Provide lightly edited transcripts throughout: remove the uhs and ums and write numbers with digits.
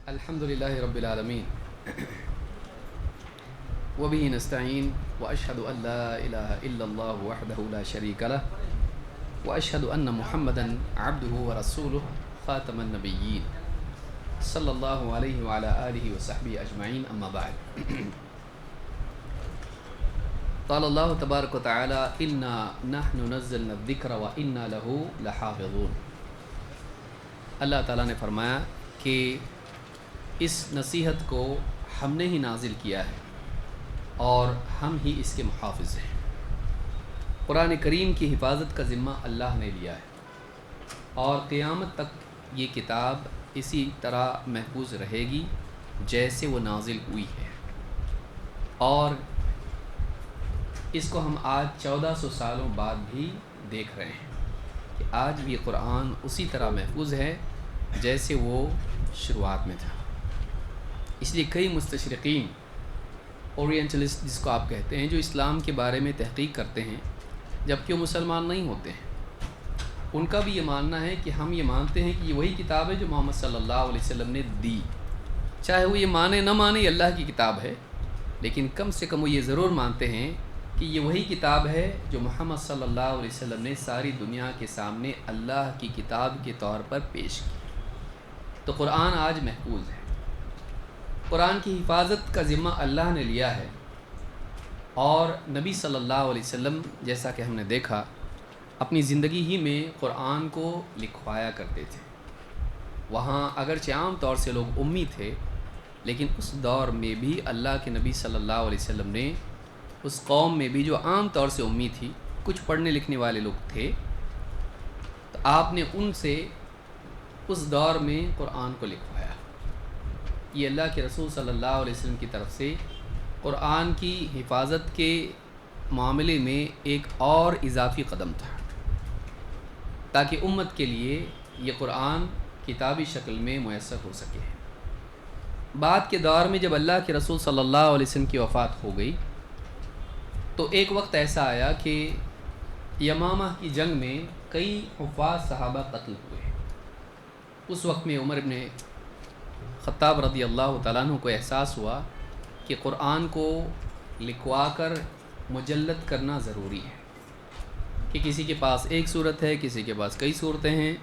الحمدللہ رب العالمین وبہ نستعین واشہد ان لا الہ الا اللہ وحدہ لا شریک لہ واشہد ان محمدا عبدہ ورسولہ خاتم النبیین صلی اللہ علیہ وعلی آلہ وصحبہ اجمعین اما بعد قال اللہ تبارک وتعالی انا نحن نزلنا الذکر وانا لہ لحافظون۔ اللہ تعالیٰ نے فرمایا کہ اس نصیحت کو ہم نے ہی نازل کیا ہے اور ہم ہی اس کے محافظ ہیں۔ قرآن کریم کی حفاظت کا ذمہ اللہ نے لیا ہے اور قیامت تک یہ کتاب اسی طرح محفوظ رہے گی جیسے وہ نازل ہوئی ہے، اور اس کو ہم آج 1400 سالوں بعد بھی دیکھ رہے ہیں کہ آج بھی قرآن اسی طرح محفوظ ہے جیسے وہ شروعات میں تھا۔ اس لیے کئی مستشرقین، اورینٹلسٹ جس کو آپ کہتے ہیں، جو اسلام کے بارے میں تحقیق کرتے ہیں جبکہ وہ مسلمان نہیں ہوتے ہیں، ان کا بھی یہ ماننا ہے کہ ہم یہ مانتے ہیں کہ یہ وہی کتاب ہے جو محمد صلی اللہ علیہ وسلم نے دی، چاہے وہ یہ مانے نہ مانے یہ اللہ کی کتاب ہے، لیکن کم سے کم وہ یہ ضرور مانتے ہیں کہ یہ وہی کتاب ہے جو محمد صلی اللہ علیہ وسلم نے ساری دنیا کے سامنے اللہ کی کتاب کے طور پر پیش کی۔ تو قرآن آج محفوظ ہے۔ قرآن کی حفاظت کا ذمہ اللہ نے لیا ہے، اور نبی صلی اللہ علیہ وسلم جیسا کہ ہم نے دیکھا اپنی زندگی ہی میں قرآن کو لکھوایا کرتے تھے۔ وہاں اگرچہ عام طور سے لوگ امی تھے، لیکن اس دور میں بھی اللہ کے نبی صلی اللہ علیہ وسلم نے اس قوم میں بھی جو عام طور سے امی تھی، کچھ پڑھنے لکھنے والے لوگ تھے، تو آپ نے ان سے اس دور میں قرآن کو لکھوایا۔ یہ اللہ کے رسول صلی اللہ علیہ وسلم کی طرف سے قرآن کی حفاظت کے معاملے میں ایک اور اضافی قدم تھا، تاکہ امت کے لیے یہ قرآن کتابی شکل میں میسر ہو سکے۔ بعد کے دور میں جب اللہ کے رسول صلی اللہ علیہ وسلم کی وفات ہو گئی تو ایک وقت ایسا آیا کہ یمامہ کی جنگ میں کئی حفاظ صحابہ قتل ہوئے۔ اس وقت میں عمر بن خطاب رضی اللہ تعالیٰ عنہ کو احساس ہوا کہ قرآن کو لکھوا کر مجلد کرنا ضروری ہے، کہ کسی کے پاس ایک صورت ہے، کسی کے پاس کئی صورتیں ہیں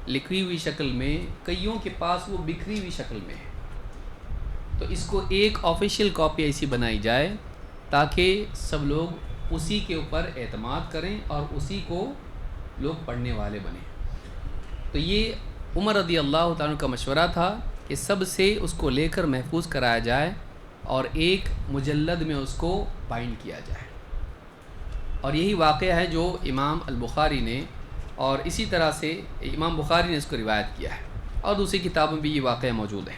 لکھی ہوئی شکل میں، کئیوں کے پاس وہ بکھری ہوئی شکل میں ہے، تو اس کو ایک آفیشیل کاپی ایسی بنائی جائے تاکہ سب لوگ اسی کے اوپر اعتماد کریں اور اسی کو لوگ پڑھنے والے بنیں۔ تو یہ عمر رضی اللہ تعالیٰ کا مشورہ تھا کہ سب سے اس کو لے کر محفوظ کرایا جائے اور ایک مجلد میں اس کو بائنڈ کیا جائے، اور یہی واقعہ ہے جو امام البخاری نے، اور اسی طرح سے امام بخاری نے اس کو روایت کیا ہے، اور دوسری کتابوں میں بھی یہ واقعہ موجود ہے۔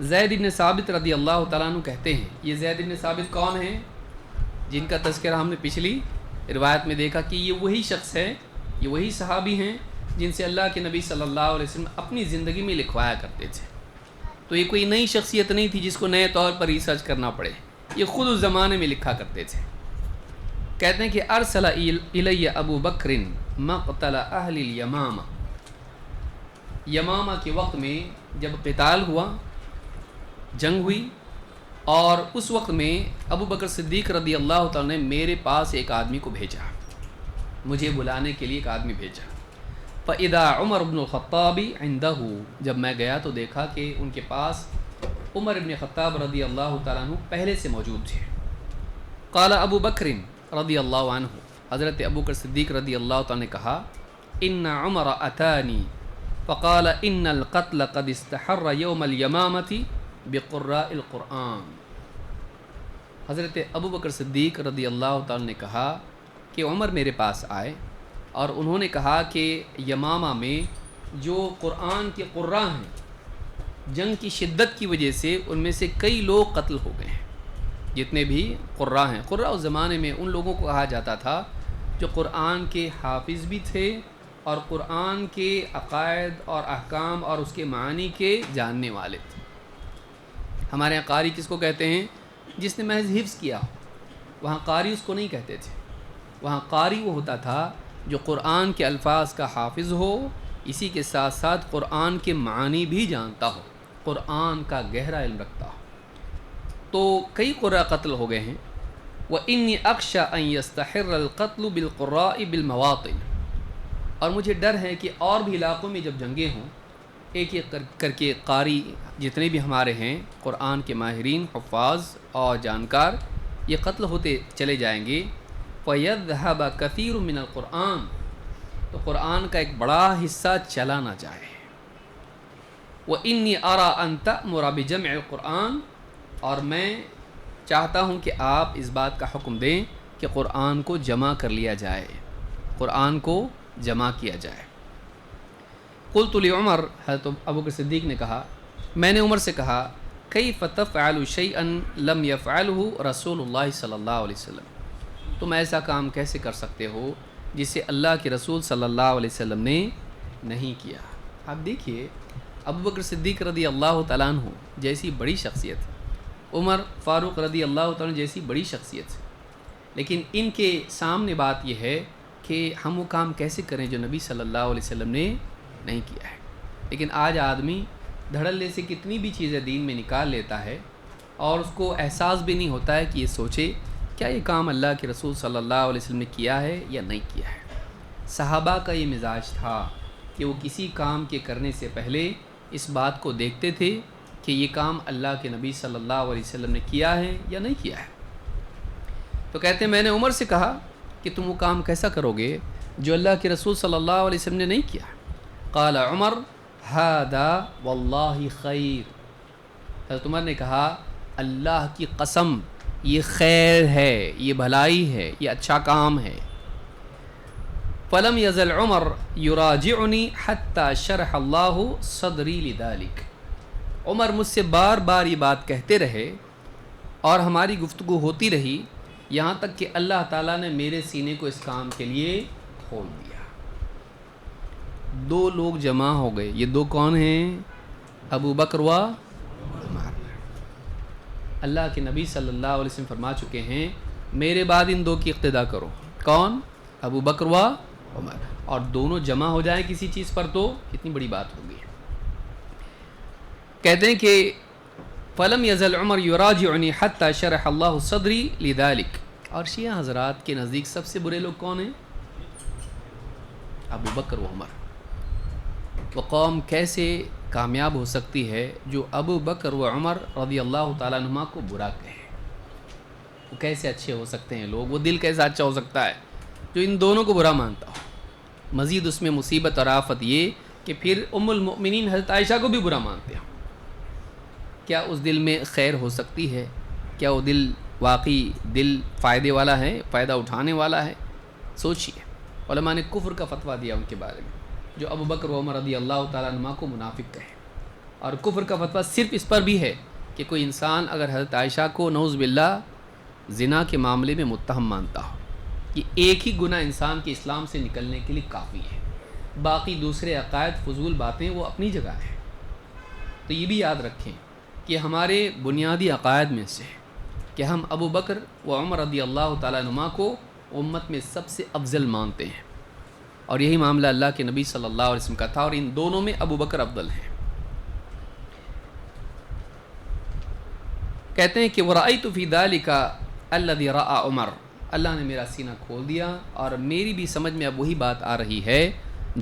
زید بن ثابت رضی اللہ تعالیٰ عنہ کہتے ہیں، یہ زید بن ثابت کون ہیں؟ جن کا تذکرہ ہم نے پچھلی روایت میں دیکھا کہ یہ وہی شخص ہے، یہ وہی صحابی ہیں جن سے اللہ کے نبی صلی اللہ علیہ وسلم اپنی زندگی میں لکھوایا کرتے تھے۔ تو یہ کوئی نئی شخصیت نہیں تھی جس کو نئے طور پر ریسرچ کرنا پڑے، یہ خود اس زمانے میں لکھا کرتے تھے۔ کہتے ہیں کہ ارسل الی ابو بکر مقتل اہل الیمامہ، یمامہ کے وقت میں جب قتال ہوا، جنگ ہوئی، اور اس وقت میں ابو بکر صدیق رضی اللہ تعالیٰ نے میرے پاس ایک آدمی کو بھیجا، مجھے بلانے کے لیے ایک آدمی بھیجا۔ فَإِذَا عمر بن الخطاب عندہ، جب میں گیا تو دیکھا کہ ان کے پاس عمر بن خطاب رضی اللہ تعالیٰ عنہ پہلے سے موجود تھے۔ قال ابو بکر رضی اللہ عنہ، حضرت ابو بکر صدیق رضی اللہ تعالیٰ نے کہا، ان عمر اتانی فقال ان القتل قد استحر یوم الیمامۃ بقراء القرآن۔ حضرت ابو بکر صدیق رضی اللہ تعالیٰ نے کہا کہ عمر میرے پاس آئے اور انہوں نے کہا کہ یمامہ میں جو قرآن کے قراء ہیں، جنگ کی شدت کی وجہ سے ان میں سے کئی لوگ قتل ہو گئے ہیں۔ جتنے بھی قراء ہیں، قراء اس زمانے میں ان لوگوں کو کہا جاتا تھا جو قرآن کے حافظ بھی تھے اور قرآن کے عقائد اور احکام اور اس کے معنی کے جاننے والے تھے۔ ہمارے یہاں قاری کس کو کہتے ہیں؟ جس نے محض حفظ کیا ہو، وہاں قاری اس کو نہیں کہتے تھے، وہاں قاری وہ ہوتا تھا جو قرآن کے الفاظ کا حافظ ہو، اسی کے ساتھ ساتھ قرآن کے معانی بھی جانتا ہو۔ قرآن کا گہرا علم رکھتا ہو۔ تو کئی قراء قتل ہو گئے ہیں۔ وَإِنِّي أَخْشَىٰ أَن يَسْتَحِرَّ الْقَتْلُ بِالْقُرَّاءِ بِالْمَوَاطِنِ، اور مجھے ڈر ہے کہ اور بھی علاقوں میں جب جنگیں ہوں، ایک ایک کر کے قاری جتنے بھی ہمارے ہیں قرآن کے ماہرین، حفاظ اور جانکار، یہ قتل ہوتے چلے جائیں گے۔ فَيَذْهَبَ كَثِيرٌ مِّنَ الْقُرْآنِ، تو قرآن کا ایک بڑا حصہ چلا نہ جائے۔ وَإِنِّي أَرَىٰ أَن تَأْمُرَ بِجَمْعِ الْقُرْآنِ، اور میں چاہتا ہوں کہ آپ اس بات کا حکم دیں کہ قرآن کو جمع کر لیا جائے، قرآن کو جمع کیا جائے۔ قلت لعمر، حضرت ابوبکر صدیق نے کہا، میں نے عمر سے کہا، کیف تفعل شیئا لم یفعلہ رسول اللہ صلی اللہ علیہ وسلم، تم ایسا کام کیسے کر سکتے ہو جسے اللہ کے رسول صلی اللہ علیہ وسلم نے نہیں کیا۔ آپ دیکھیے ابوبکر صدیق رضی اللہ تعالیٰ عنہ جیسی بڑی شخصیت، عمر فاروق رضی اللہ تعالیٰ عنہ جیسی بڑی شخصیت، لیکن ان کے سامنے بات یہ ہے کہ ہم وہ کام کیسے کریں جو نبی صلی اللہ علیہ وسلم نے نہیں کیا ہے۔ لیکن آج آدمی دھڑلے سے کتنی بھی چیزیں دین میں نکال لیتا ہے اور اس کو احساس بھی نہیں ہوتا ہے کہ یہ سوچے کیا یہ کام اللہ کے رسول صلی اللہ علیہ وسلم نے کیا ہے یا نہیں کیا ہے۔ صحابہ کا یہ مزاج تھا کہ وہ کسی کام کے کرنے سے پہلے اس بات کو دیکھتے تھے کہ یہ کام اللہ کے نبی صلی اللہ علیہ وسلم نے کیا ہے یا نہیں کیا ہے۔ تو کہتے ہیں میں نے عمر سے کہا کہ تم وہ کام کیسا کرو گے جو اللہ کے رسول صلی اللہ علیہ وسلم نے نہیں کیا۔ قال عمر ھذا واللہ خیر، حضرت عمر نے کہا اللہ کی قسم یہ خیر ہے، یہ بھلائی ہے، یہ اچھا کام ہے۔ فلم یزل عمر یراجعنی حتی شرح اللہ صدری لذلک، عمر مجھ سے بار بار یہ بات کہتے رہے اور ہماری گفتگو ہوتی رہی یہاں تک کہ اللہ تعالیٰ نے میرے سینے کو اس کام کے لیے کھول دیا۔ دو لوگ جمع ہو گئے، یہ دو کون ہیں؟ ابو بکر و عمر۔ اللہ کے نبی صلی اللہ علیہ وسلم فرما چکے ہیں میرے بعد ان دو کی اقتدا کرو، کون؟ ابو بکر و عمر، اور دونوں جمع ہو جائیں کسی چیز پر تو کتنی بڑی بات ہوگی۔ کہتے ہیں کہ فلم یزل عمر یراجعنی حتی شرح اللہ صدری لذلک، اور شیعہ حضرات کے نزدیک سب سے برے لوگ کون ہیں؟ ابو بکر و عمر۔ وہ قوم کیسے کامیاب ہو سکتی ہے جو ابو بکر و عمر رضی اللہ تعالیٰ عنہما کو برا کہے؟ وہ کیسے اچھے ہو سکتے ہیں لوگ؟ وہ دل کیسا اچھا ہو سکتا ہے جو ان دونوں کو برا مانتا ہو؟ مزید اس میں مصیبت اور آفت یہ کہ پھر ام المؤمنین حضرت عائشہ کو بھی برا مانتے ہیں۔ کیا اس دل میں خیر ہو سکتی ہے؟ کیا وہ دل واقعی دل فائدے والا ہے، فائدہ اٹھانے والا ہے؟ سوچئے، علماء نے کفر کا فتویٰ دیا ان کے بارے میں جو ابو بکر و عمر رضی اللہ تعالیٰ عنہ کو منافق کہے، اور کفر کا فتویٰ صرف اس پر بھی ہے کہ کوئی انسان اگر حضرت عائشہ کو نعوذ باللہ زنا کے معاملے میں متہم مانتا ہو، یہ ایک ہی گناہ انسان کے اسلام سے نکلنے کے لیے کافی ہے، باقی دوسرے عقائد فضول باتیں وہ اپنی جگہ ہیں۔ تو یہ بھی یاد رکھیں کہ ہمارے بنیادی عقائد میں سے کہ ہم ابو بکر و عمر رضی اللہ تعالیٰ عنہما کو امت میں سب سے افضل مانتے ہیں، اور یہی معاملہ اللہ کے نبی صلی اللہ علیہ وسلم کا تھا، اور ان دونوں میں ابو بکر افضل ہیں۔ کہتے ہیں کہ وَرَأَيْتُ فِي ذَلِكَ الَّذِي رَأَى عمر، اللہ نے میرا سینہ کھول دیا اور میری بھی سمجھ میں اب وہی بات آ رہی ہے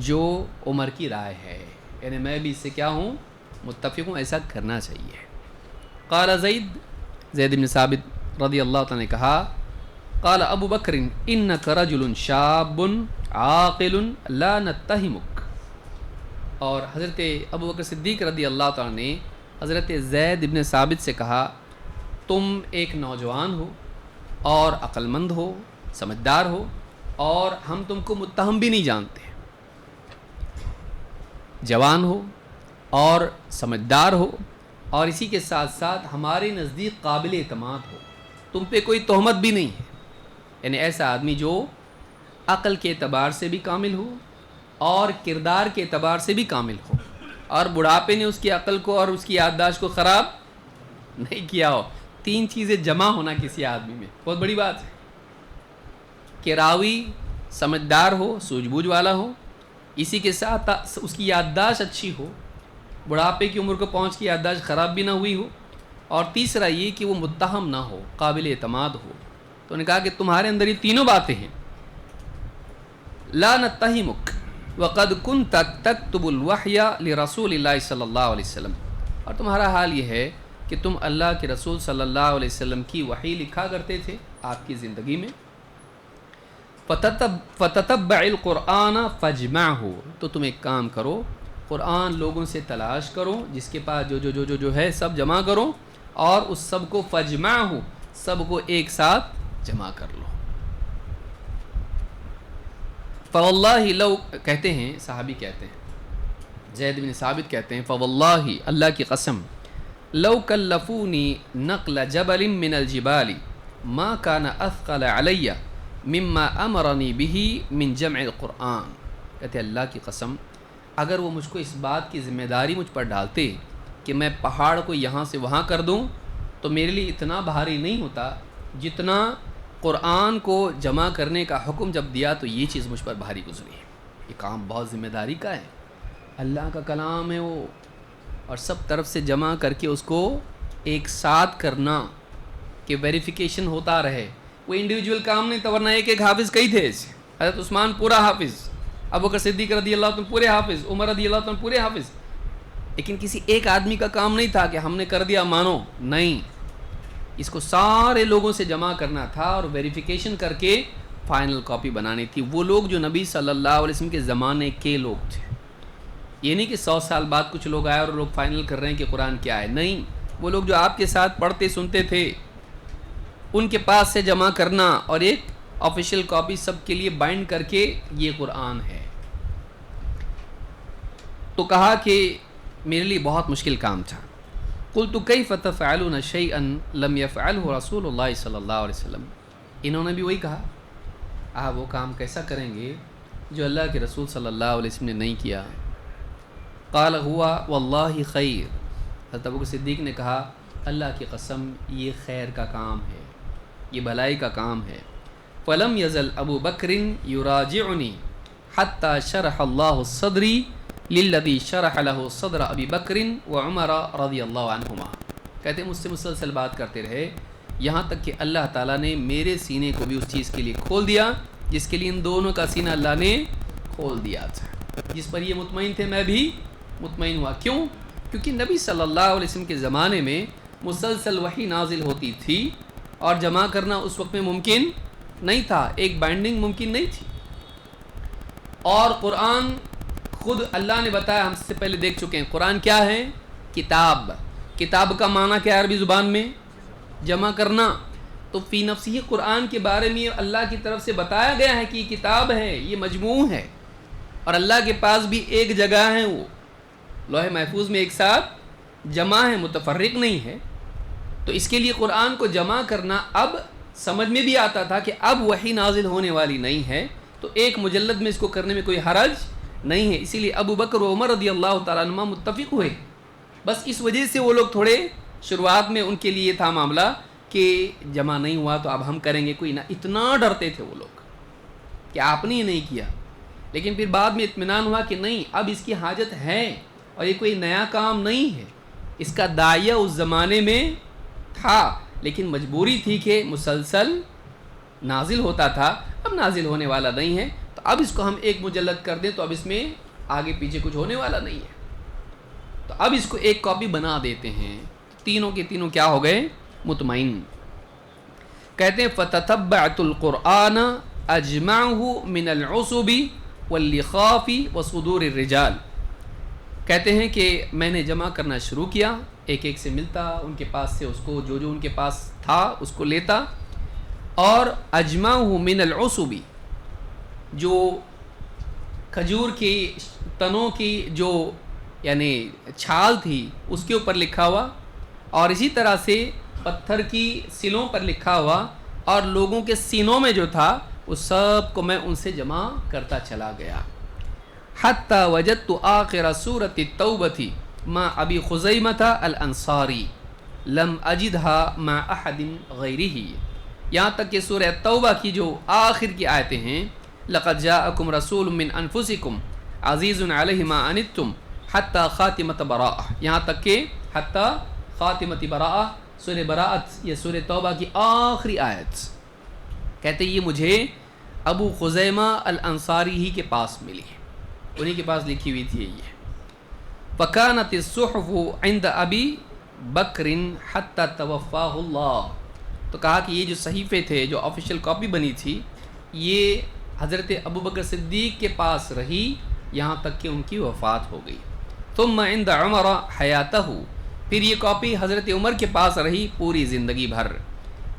جو عمر کی رائے ہے، یعنی میں بھی اس سے کیا ہوں؟ متفق ہوں، ایسا کرنا چاہیے۔ قال زید بن ثابت رضی اللہ تعالیٰ نے کہا قال ابو بکر انک رجل شاب عاقل لا نتہمک، اور حضرت ابو بکر صدیق رضی اللہ تعالیٰ نے حضرت زید بن ثابت سے کہا تم ایک نوجوان ہو اور عقل مند ہو، سمجھدار ہو، اور ہم تم کو متہم بھی نہیں جانتے، جوان ہو اور سمجھدار ہو، اور اسی کے ساتھ ساتھ ہمارے نزدیک قابل اعتماد ہو، تم پہ کوئی تہمت بھی نہیں ہے، یعنی ایسا آدمی جو عقل کے اعتبار سے بھی کامل ہو اور کردار کے اعتبار سے بھی کامل ہو، اور بڑھاپے نے اس کی عقل کو اور اس کی یادداشت کو خراب نہیں کیا ہو۔ تین چیزیں جمع ہونا کسی آدمی میں بہت بڑی بات ہے، کہ راوی سمجھدار ہو، سوجھ بوجھ والا ہو، اسی کے ساتھ اس کی یادداشت اچھی ہو، بڑھاپے کی عمر کو پہنچ کے یادداشت خراب بھی نہ ہوئی ہو، اور تیسرا یہ کہ وہ متہم نہ ہو، قابل اعتماد ہو۔ تو نے کہا کہ تمہارے اندر یہ تینوں باتیں ہیں۔ لا نتہمک وقد کنت تکتب الوحی لرسول اللہ صلی اللہ علیہ وسلم، اور تمہارا حال یہ ہے کہ تم اللہ کے رسول صلی اللہ علیہ وسلم کی وحی لکھا کرتے تھے آپ کی زندگی میں۔ فتتبع القرآن فاجمعہ، تو تم ایک کام کرو، قرآن لوگوں سے تلاش کرو، جس کے پاس جو ہے سب جمع کرو، اور اس سب کو فاجمعہ، سب کو ایک ساتھ جمع کر لو۔ فواللہ لو، کہتے ہیں صحابی کہتے ہیں، زید بن ثابت کہتے ہیں، فواللہ اللہ کی قسم، لو کلفونی نقل جبل من الجبال ما کان اثقل علی مما امرنی به من جمع القرآن، کہتے ہیں اللہ کی قسم، اگر وہ مجھ کو اس بات کی ذمہ داری مجھ پر ڈالتے کہ میں پہاڑ کو یہاں سے وہاں کر دوں، تو میرے لیے اتنا بھاری نہیں ہوتا جتنا قرآن کو جمع کرنے کا حکم جب دیا تو یہ چیز مجھ پر بھاری گزری ہے۔ یہ کام بہت ذمہ داری کا ہے، اللہ کا کلام ہے وہ، اور سب طرف سے جمع کر کے اس کو ایک ساتھ کرنا کہ ویریفیکیشن ہوتا رہے۔ وہ انڈیویجول کام نہیں تھا، ورنہ ایک حافظ کئی تھے ایسے، حضرت عثمان پورا حافظ، ابوبکر صدیق رضی اللہ عنہ پورے حافظ، عمر رضی اللہ عنہ پورے حافظ، لیکن کسی ایک آدمی کا کام نہیں تھا کہ ہم نے کر دیا مانو، نہیں، اس کو سارے لوگوں سے جمع کرنا تھا اور ویریفیکیشن کر کے فائنل کاپی بنانی تھی۔ وہ لوگ جو نبی صلی اللہ علیہ وسلم کے زمانے کے لوگ تھے، یہ نہیں کہ 100 سال بعد کچھ لوگ آئے اور لوگ فائنل کر رہے ہیں کہ قرآن کیا ہے، نہیں، وہ لوگ جو آپ کے ساتھ پڑھتے سنتے تھے ان کے پاس سے جمع کرنا اور ایک آفیشیل کاپی سب کے لیے بائنڈ کر کے یہ قرآن ہے۔ تو کہا کہ میرے لیے بہت مشکل کام تھا۔ قلت کیف تفعلون شیئا لم یفعلہ رسول اللہ صلی اللہ علیہ وسلم، انہوں نے بھی وہی کہا، آپ وہ کام کیسا کریں گے جو اللہ کے رسول صلی اللہ علیہ وسلم نے نہیں کیا۔ قال ہوا واللہ خیر، حضرت ابوبکر صدیق نے کہا اللہ کی قسم یہ خیر کا کام ہے، یہ بھلائی کا کام ہے۔ فلم یزل ابو بکر یراجعنی حتی شرح اللہ صدری للذی شرح له صدر ابی بکر وعمر رضی اللہ عنہما، کہتے ہیں مجھ سے مسلسل بات کرتے رہے یہاں تک کہ اللہ تعالیٰ نے میرے سینے کو بھی اس چیز کے لیے کھول دیا جس کے لیے ان دونوں کا سینہ اللہ نے کھول دیا تھا، جس پر یہ مطمئن تھے میں بھی مطمئن ہوا۔ کیوں؟ کیونکہ نبی صلی اللہ علیہ وسلم کے زمانے میں مسلسل وحی نازل ہوتی تھی اور جمع کرنا اس وقت میں ممکن نہیں تھا، ایک بائنڈنگ ممکن نہیں تھی، اور قرآن خود اللہ نے بتایا، ہم سے پہلے دیکھ چکے ہیں، قرآن کیا ہے؟ کتاب، کتاب کا معنی کیا ہے عربی زبان میں؟ جمع کرنا۔ تو فی نفسی قرآن کے بارے میں اللہ کی طرف سے بتایا گیا ہے کہ یہ کتاب ہے، یہ مجموع ہے، اور اللہ کے پاس بھی ایک جگہ ہے، وہ لوح محفوظ میں ایک ساتھ جمع ہے، متفرق نہیں ہے۔ تو اس کے لیے قرآن کو جمع کرنا اب سمجھ میں بھی آتا تھا کہ اب وحی نازل ہونے والی نہیں ہے، تو ایک مجلد میں اس کو کرنے میں کوئی حرج نہیں ہے، اسی لیے ابو بکر و عمر رضی اللہ تعالیٰ عنہما متفق ہوئے۔ بس اس وجہ سے وہ لوگ تھوڑے شروعات میں ان کے لیے تھا معاملہ کہ جمع نہیں ہوا تو اب ہم کریں گے، کوئی نہ، اتنا ڈرتے تھے وہ لوگ کہ آپ نے یہ نہیں کیا، لیکن پھر بعد میں اطمینان ہوا کہ نہیں، اب اس کی حاجت ہے اور یہ کوئی نیا کام نہیں ہے، اس کا داعیہ اس زمانے میں تھا لیکن مجبوری تھی کہ مسلسل نازل ہوتا تھا، اب نازل ہونے والا نہیں ہے، تو اب اس کو ہم ایک مجلد کر دیں تو اب اس میں آگے پیچھے کچھ ہونے والا نہیں ہے، تو اب اس کو ایک کاپی بنا دیتے ہیں۔ تینوں کے تینوں کیا ہو گئے؟ مطمئن۔ کہتے ہیں فتتبعت القرآن اجمعہ من العصب واللخاف وصدور الرجال، کہتے ہیں کہ میں نے جمع کرنا شروع کیا، ایک ایک سے ملتا، ان کے پاس سے اس کو جو ان کے پاس تھا اس کو لیتا، اور اجمعہ من العصب، جو کھجور کی تنوں کی جو یعنی چھال تھی اس کے اوپر لکھا ہوا، اور اسی طرح سے پتھر کی سلوں پر لکھا ہوا، اور لوگوں کے سینوں میں جو تھا وہ سب کو میں ان سے جمع کرتا چلا گیا۔ حتی وجدت آخر سورة التوبة مع ابی خزیمة الانصاری لم اجدها مع احد غیرہ، یہاں تک کہ سورہ توبہ کی جو آخر کی آیتیں ہیں، لقد جاءکم رسول من انفسکم عزیز علیہ ما عنتم حتی خاتمۃ براءہ، یہاں تک کہ حتی خاتمۃ براءہ، سورہ براءت یا سورہ توبہ کی آخری آیت. کہتے یہ مجھے ابو خزیمہ الانصاری ہی کے پاس ملی، انہی کے پاس لکھی ہوئی تھی یہ. فَكَانَتِ الصُّحُفُ عِنْدَ أَبِي بَكْرٍ حَتَّى تَوَفَّاهُ اللَّهُ. تو کہا کہ یہ جو صحیفے تھے، جو آفیشیل کاپی بنی تھی، یہ حضرت ابو بکر صدیق کے پاس رہی یہاں تک کہ ان کی وفات ہو گئی. ثم عند عمر حیاتہ، پھر یہ کاپی حضرت عمر کے پاس رہی پوری زندگی بھر.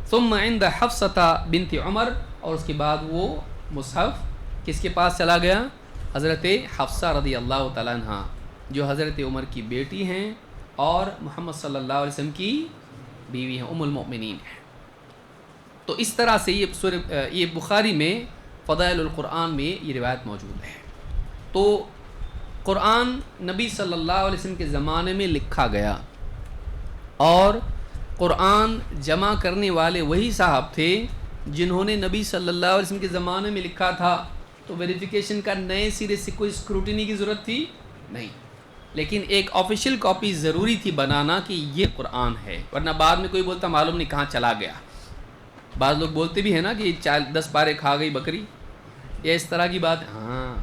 ثم عند حفصہ بنت عمر، اور اس کے بعد وہ مصحف کس کے پاس چلا گیا؟ حضرت حفصہ رضی اللہ تعالیٰ عنہ، جو حضرت عمر کی بیٹی ہیں اور محمد صلی اللہ علیہ وسلم کی بیوی ہیں، ام المؤمنین ہیں. تو اس طرح سے یہ بخاری میں فضائل القرآن میں یہ روایت موجود ہے. تو قرآن نبی صلی اللہ علیہ وسلم کے زمانے میں لکھا گیا، اور قرآن جمع کرنے والے وہی صاحب تھے جنہوں نے نبی صلی اللہ علیہ وسلم کے زمانے میں لکھا تھا. تو ویریفیکیشن کا نئے سرے سے کوئی اسکروٹنی کی ضرورت تھی نہیں، لیکن ایک آفیشیل کاپی ضروری تھی بنانا کہ یہ قرآن ہے، ورنہ بعد میں کوئی بولتا معلوم نہیں کہاں چلا گیا. بعض لوگ بولتے بھی ہیں نا کہ 10 پارے کھا گئی بکری، یا اس طرح کی بات. ہاں،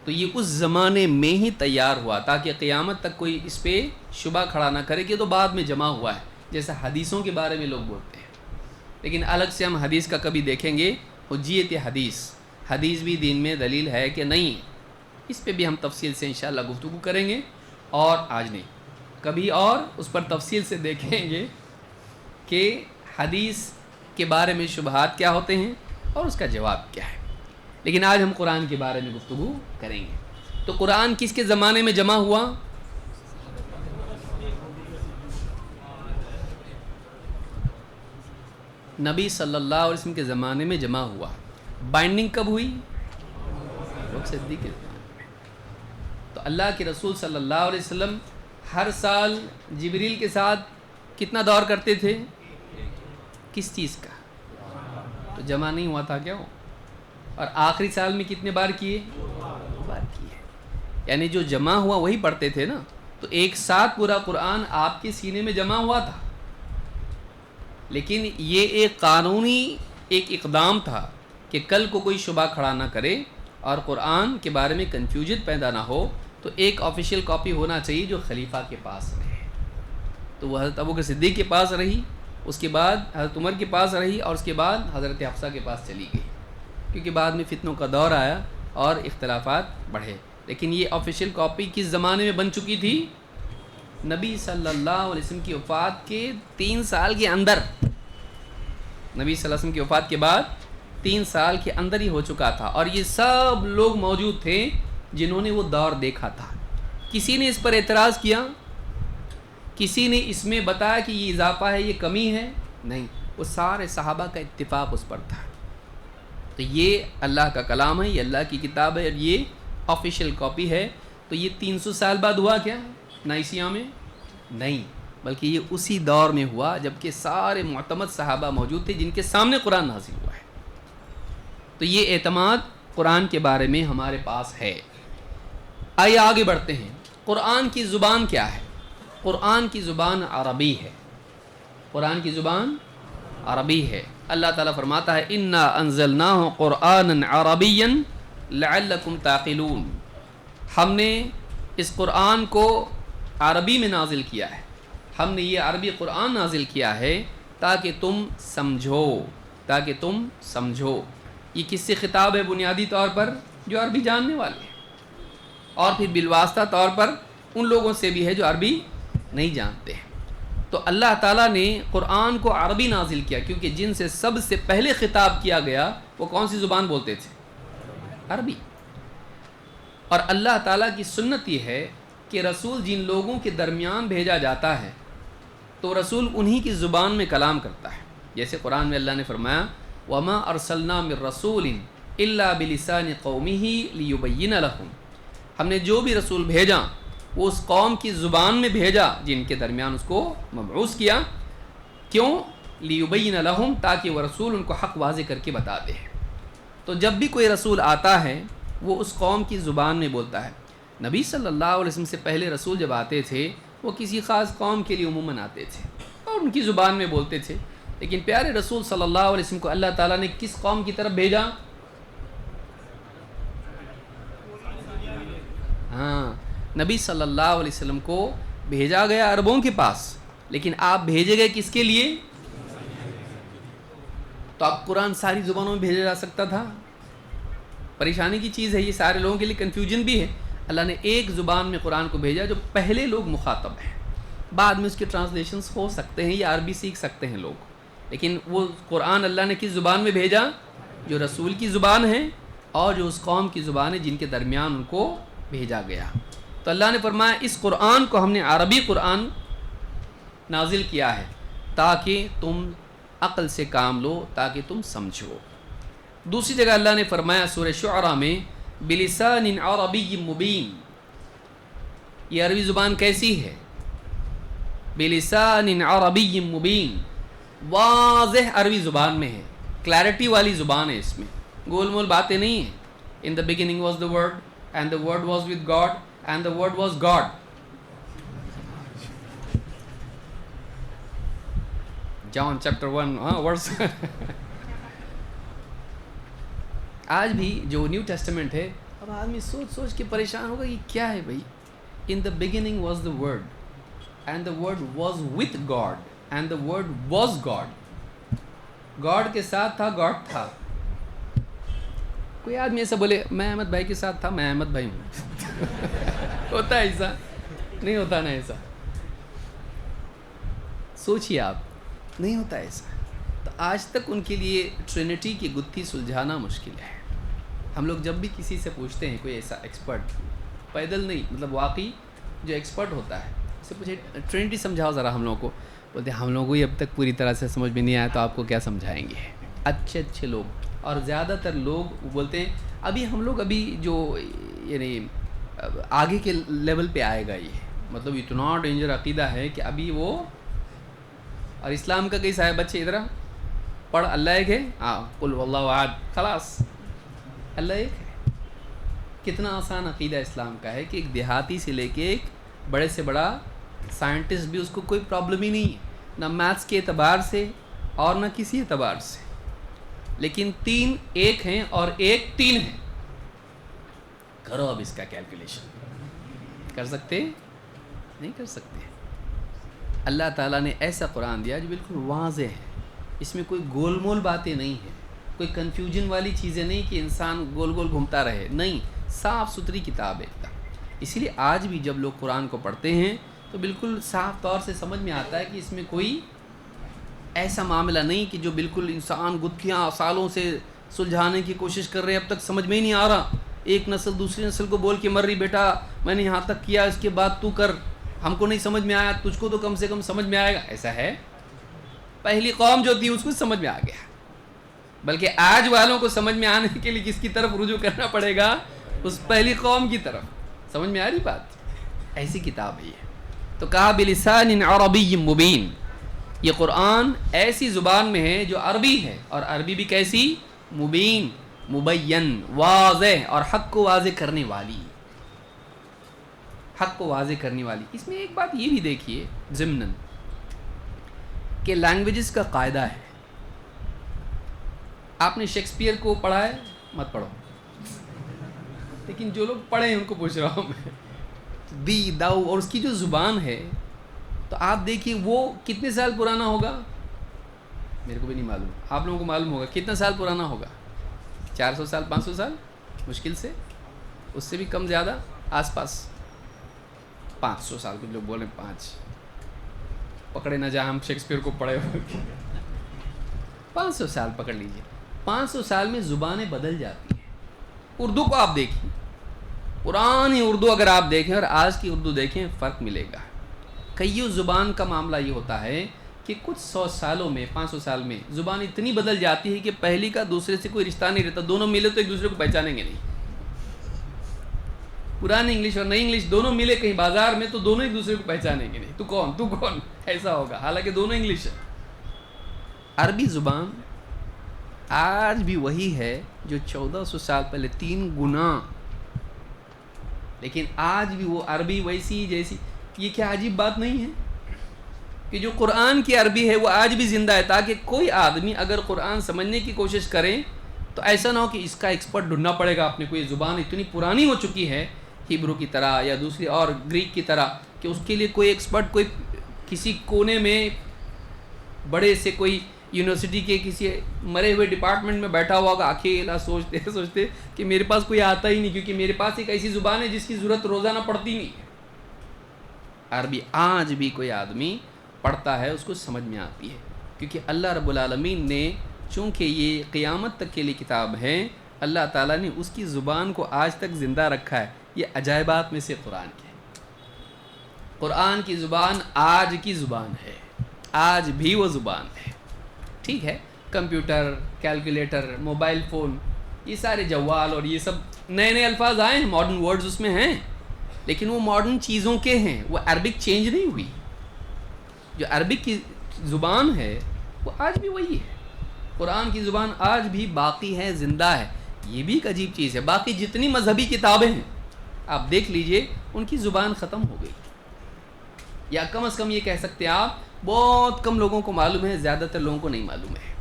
تو یہ اس زمانے میں ہی تیار ہوا تاکہ قیامت تک کوئی اس پہ شبہ کھڑا نہ کرے کہ تو بعد میں جمع ہوا ہے، جیسا حدیثوں کے بارے میں لوگ بولتے ہیں. لیکن الگ سے ہم حدیث کا کبھی دیکھیں گے، حجیت حدیث بھی دین میں دلیل ہے کہ نہیں، اس پہ بھی ہم تفصیل سے انشاءاللہ گفتگو کریں گے، اور آج نہیں کبھی اور اس پر تفصیل سے دیکھیں گے کہ حدیث کے بارے میں شبہات کیا ہوتے ہیں اور اس کا جواب کیا ہے. لیکن آج ہم قرآن کے بارے میں گفتگو کریں گے. تو قرآن کس کے زمانے میں جمع ہوا؟ نبی صلی اللہ علیہ وسلم کے زمانے میں جمع ہوا. بائنڈنگ کب ہوئی؟ صدیق کے زمانے میں. تو اللہ کے رسول صلی اللہ علیہ وسلم ہر سال جبریل کے ساتھ کتنا دور کرتے تھے؟ کس چیز کا؟ تو جمع نہیں ہوا تھا کیا وہ؟ اور آخری سال میں کتنے بار کیے؟ 2 بار کیے. یعنی جو جمع ہوا وہی پڑھتے تھے نا. تو ایک ساتھ پورا قرآن آپ کے سینے میں جمع ہوا تھا، لیکن یہ ایک قانونی ایک اقدام تھا کہ کل کو کوئی شبہ کھڑا نہ کرے اور قرآن کے بارے میں کنفیوژن پیدا نہ ہو. تو ایک آفیشیل کاپی ہونا چاہیے جو خلیفہ کے پاس رہے. تو وہ حضرت ابوبکر صدیق کے پاس رہی، اس کے بعد حضرت عمر کے پاس رہی، اور اس کے بعد حضرت حفصہ کے پاس چلی گئی، کیونکہ بعد میں فتنوں کا دور آیا اور اختلافات بڑھے. لیکن یہ آفیشیل کاپی کس زمانے میں بن چکی تھی؟ نبی صلی اللہ علیہ وسلم کی وفات کے 3 سال کے اندر. نبی صلی اللہ علیہ وسلم کی وفات کے بعد 3 سال کے اندر ہی ہو چکا تھا. اور یہ سب لوگ موجود تھے جنہوں نے وہ دور دیکھا تھا. کسی نے اس پر اعتراض کیا؟ کسی نے اس میں بتایا کہ یہ اضافہ ہے، یہ کمی ہے؟ نہیں، وہ سارے صحابہ کا اتفاق اس پر تھا. تو یہ اللہ کا کلام ہے، یہ اللہ کی کتاب ہے، اور یہ آفیشیل کاپی ہے. تو یہ 300 سال بعد ہوا کیا نائسیا میں؟ نہیں، بلکہ یہ اسی دور میں ہوا جبکہ سارے معتمد صحابہ موجود تھے جن کے سامنے قرآن نازل ہوا ہے. تو یہ اعتماد قرآن کے بارے میں ہمارے پاس ہے. آئیے آگے بڑھتے ہیں. قرآن کی زبان کیا ہے؟ قرآن کی زبان عربی ہے. قرآن کی زبان عربی ہے. اللہ تعالیٰ فرماتا ہے انا انزلناہ قرآنا عربیا لعلکم تعقلون. ہم نے اس قرآن کو عربی میں نازل کیا ہے. ہم نے یہ عربی قرآن نازل کیا ہے تاکہ تم سمجھو. یہ کس سے خطاب ہے؟ بنیادی طور پر جو عربی جاننے والے ہیں، اور پھر بالواسطہ طور پر ان لوگوں سے بھی ہے جو عربی نہیں جانتے ہیں. تو اللہ تعالیٰ نے قرآن کو عربی نازل کیا کیونکہ جن سے سب سے پہلے خطاب کیا گیا وہ کون سی زبان بولتے تھے؟ عربی. اور اللہ تعالیٰ کی سنت یہ ہے کہ رسول جن لوگوں کے درمیان بھیجا جاتا ہے تو رسول انہی کی زبان میں کلام کرتا ہے. جیسے قرآن میں اللہ نے فرمایا وَمَا أَرْسَلْنَا مِن رَّسُولٍ إِلَّا بِلِسَانِ قَوْمِهِ لِيُبَيِّنَ لَهُمْ. ہم نے جو بھی رسول بھیجا وہ اس قوم کی زبان میں بھیجا جن کے درمیان اس کو مبعوث کیا. کیوں؟ لِيُبَيِّنَ لَهُمْ، تاکہ وہ رسول ان کو حق واضح کر کے بتا دے. تو جب بھی کوئی رسول آتا ہے وہ اس قوم کی زبان میں بولتا ہے. نبی صلی اللہ علیہ وسلم سے پہلے رسول جب آتے تھے وہ کسی خاص قوم کے لیے عموماً آتے تھے اور ان کی زبان میں بولتے تھے، لیکن پیارے رسول صلی اللہ علیہ وسلم کو اللہ تعالیٰ نے کس قوم کی طرف بھیجا؟ ہاں، نبی صلی اللہ علیہ وسلم کو بھیجا گیا عربوں کے پاس، لیکن آپ بھیجے گئے کس کے لیے؟ تو اب قرآن ساری زبانوں میں بھیجا جا سکتا تھا؟ پریشانی کی چیز ہے یہ، سارے لوگوں کے لیے کنفیوژن بھی ہے۔ اللہ نے ایک زبان میں قرآن کو بھیجا جو پہلے لوگ مخاطب ہیں، بعد میں اس کے ٹرانسلیشنز ہو سکتے ہیں یا عربی سیکھ سکتے ہیں لوگ، لیکن وہ قرآن اللہ نے کس زبان میں بھیجا؟ جو رسول کی زبان ہے اور جو اس قوم کی زبان ہے جن کے درمیان ان کو بھیجا گیا۔ تو اللہ نے فرمایا اس قرآن کو ہم نے عربی قرآن نازل کیا ہے تاکہ تم عقل سے کام لو، تاکہ تم سمجھو۔ دوسری جگہ اللہ نے فرمایا سورہ شعراء میں بلسان عربی مبین، یہ عربی زبان کیسی ہے؟ بلسان عربی مبین، واضح عربی زبان میں ہے، کلیرٹی والی زبان ہے، اس میں گول مول باتیں نہیں ہیں۔ In the beginning was the word and the word was with God and the word was God. John chapter 1 verse. آج بھی جو نیو ٹیسٹمنٹ ہے، اب آدمی سوچ سوچ کے پریشان ہوگا یہ کیا ہے بھائی؟ In the beginning was the word and the word was with God and the word was God, God کے ساتھ تھا، گاڈ تھا۔ کوئی آدمی ایسا بولے میں احمد بھائی کے ساتھ تھا، میں احمد بھائی ہوں ہوتا ہے ایسا؟ نہیں ہوتا نا ایسا، سوچیے آپ، نہیں ہوتا ایسا۔ تو آج تک ان کے لیے ٹرینٹی کی گتھی سلجھانا مشکل ہے۔ ہم لوگ جب بھی کسی سے پوچھتے ہیں کوئی ایسا ایکسپرٹ، پیدل نہیں مطلب واقعی جو ایکسپرٹ ہوتا ہے، اس سے پوچھے ٹرینٹی سمجھاؤ ذرا ہم لوگوں کو، بولتے ہم لوگوں کو ہی اب تک پوری طرح سے سمجھ میں نہیں آیا تو آپ کو کیا سمجھائیں گے۔ اچھے اچھے لوگ اور زیادہ تر لوگ بولتے ہیں ابھی ہم لوگ ابھی جو یعنی آگے کے لیول پہ آئے گا، یہ مطلب اتنا ڈینجر عقیدہ ہے کہ ابھی وہ، اور اسلام کا کیسا ہے بچے ادھر پڑھ اللہ ایک ہے، قل واللہ احد، خلاص اللہ ایک ہے۔ کتنا آسان عقیدہ اسلام کا ہے کہ ایک دیہاتی سے لے کے ایک بڑے سے بڑا سائنٹسٹ بھی اس کو کوئی پرابلم ہی نہیں ہے، نہ میتھس کے اعتبار سے اور نہ کسی اعتبار سے، لیکن 3 ایک ہیں اور 1 3 ہے۔ کرو اب اس کا کیلکولیشن، کر سکتے؟ نہیں کر سکتے۔ اللہ تعالیٰ نے ایسا قرآن دیا جو بالکل واضح ہے، اس میں کوئی گول مول باتیں نہیں ہیں، کوئی کنفیوژن والی چیزیں نہیں کہ انسان گول گول گھومتا رہے، نہیں، صاف ستھری کتاب ہے ایک دم۔ اسی لیے آج بھی جب لوگ قرآن کو پڑھتے ہیں تو بالکل صاف طور سے سمجھ میں آتا ہے کہ اس میں کوئی ایسا معاملہ نہیں کہ جو بالکل انسان گتھیاں سالوں سے سلجھانے کی کوشش کر رہے ہیں، اب تک سمجھ میں ہی نہیں آ رہا، ایک نسل دوسری نسل کو بول کے مر رہی، بیٹا میں نے یہاں تک کیا، اس کے بعد تو کر، ہم کو نہیں سمجھ میں آیا، تجھ کو تو کم سے کم سمجھ میں آئے گا۔ ایسا ہے؟ پہلی قوم جو تھی اس کو سمجھ میں آ گیا، بلکہ آج والوں کو سمجھ میں آنے کے لیے کس کی طرف رجوع کرنا پڑے گا؟ اس پہلی قوم کی طرف۔ سمجھ میں آ رہی بات؟ ایسی کتاب ہے یہ۔ تو کہا بلسان عربی مبین، یہ قرآن ایسی زبان میں ہے جو عربی ہے، اور عربی بھی کیسی؟ مبین، مبین، واضح، اور حق کو واضح کرنے والی، حق کو واضح کرنے والی۔ اس میں ایک بات یہ بھی دیکھیے ضمناً کہ لینگویجز کا قاعدہ ہے، آپ نے شیکسپیئر کو پڑھا ہے؟ مت پڑھو، لیکن جو لوگ پڑھے ہیں ان کو پوچھ رہا ہوں میں، دی داؤ، اور اس کی جو زبان ہے تو آپ دیکھیے وہ کتنے سال پرانا ہوگا؟ میرے کو بھی نہیں معلوم، آپ لوگوں کو معلوم ہوگا کتنا سال پرانا ہوگا؟ 400 سال، 500 سال مشکل سے، اس سے بھی کم زیادہ، آس پاس 500 سال، کچھ لوگ بولیں 5، پکڑے نہ جہاں ہم شیکسپیئر کو پڑھے ہوئے، 500 سال پکڑ لیجئے۔ 500 سال میں زبانیں بدل جاتی ہیں۔ اردو کو آپ دیکھیں، پرانی اردو اگر آپ دیکھیں اور آج کی اردو دیکھیں، فرق ملے گا۔ کئیوں زبان کا معاملہ یہ ہوتا ہے کہ کچھ 100 سالوں میں، 500 سال میں زبان اتنی بدل جاتی ہے کہ پہلی کا دوسرے سے کوئی رشتہ نہیں رہتا، دونوں ملے تو ایک دوسرے کو پہچانیں گے نہیں۔ پرانی انگلش اور نئی انگلش دونوں ملے کہیں بازار میں تو دونوں ایک دوسرے کو پہچانیں گے نہیں، تو کون ایسا ہوگا، حالانکہ دونوں انگلش ہے۔ عربی زبان آج بھی وہی ہے جو 1400 سال پہلے 3 گنا لیکن آج بھی وہ عربی ویسی جیسی. یہ کیا عجیب بات نہیں ہے کہ جو قرآن کی عربی ہے وہ آج بھی زندہ ہے, تاکہ کوئی آدمی اگر قرآن سمجھنے کی کوشش کرے تو ایسا نہ ہو کہ اس کا ایکسپرٹ ڈھونڈنا پڑے گا اپنے کو. یہ زبان اتنی پرانی ہو چکی ہے ہیبرو کی طرح یا دوسری اور گریک کی طرح کہ اس کے لیے کوئی ایکسپرٹ کوئی کسی کونے میں بڑے سے کوئی یونیورسٹی کے کسی مرے ہوئے ڈپارٹمنٹ میں بیٹھا ہوا ہوگا, اکیلا سوچتے کہ میرے پاس کوئی آتا ہی نہیں, کیونکہ میرے پاس ایک ایسی زبان ہے جس کی ضرورت روزانہ پڑتی نہیں ہے. عربی آج بھی کوئی آدمی پڑھتا ہے اس کو سمجھ میں آتی ہے, کیونکہ اللہ رب العالمین نے چونکہ یہ قیامت تک کے لیے کتاب ہے, اللہ تعالیٰ نے اس کی زبان کو آج تک زندہ رکھا ہے. یہ عجائبات میں سے قرآن کے, قرآن کی زبان آج کی زبان ہے, آج بھی وہ زبان ہے. ٹھیک ہے, کمپیوٹر, کیلکولیٹر, موبائل فون, یہ سارے جوال اور یہ سب نئے نئے الفاظ آئے ہیں, ماڈرن ورڈز اس میں ہیں, لیکن وہ ماڈرن چیزوں کے ہیں, وہ عربک چینج نہیں ہوئی. جو عربک کی زبان ہے وہ آج بھی وہی ہے. قرآن کی زبان آج بھی باقی ہے, زندہ ہے. یہ بھی ایک عجیب چیز ہے. باقی جتنی مذہبی کتابیں ہیں آپ دیکھ لیجئے ان کی زبان ختم ہو گئی, یا کم از کم یہ کہہ سکتے ہیں آپ بہت کم لوگوں کو معلوم ہے, زیادہ تر لوگوں کو نہیں معلوم ہے.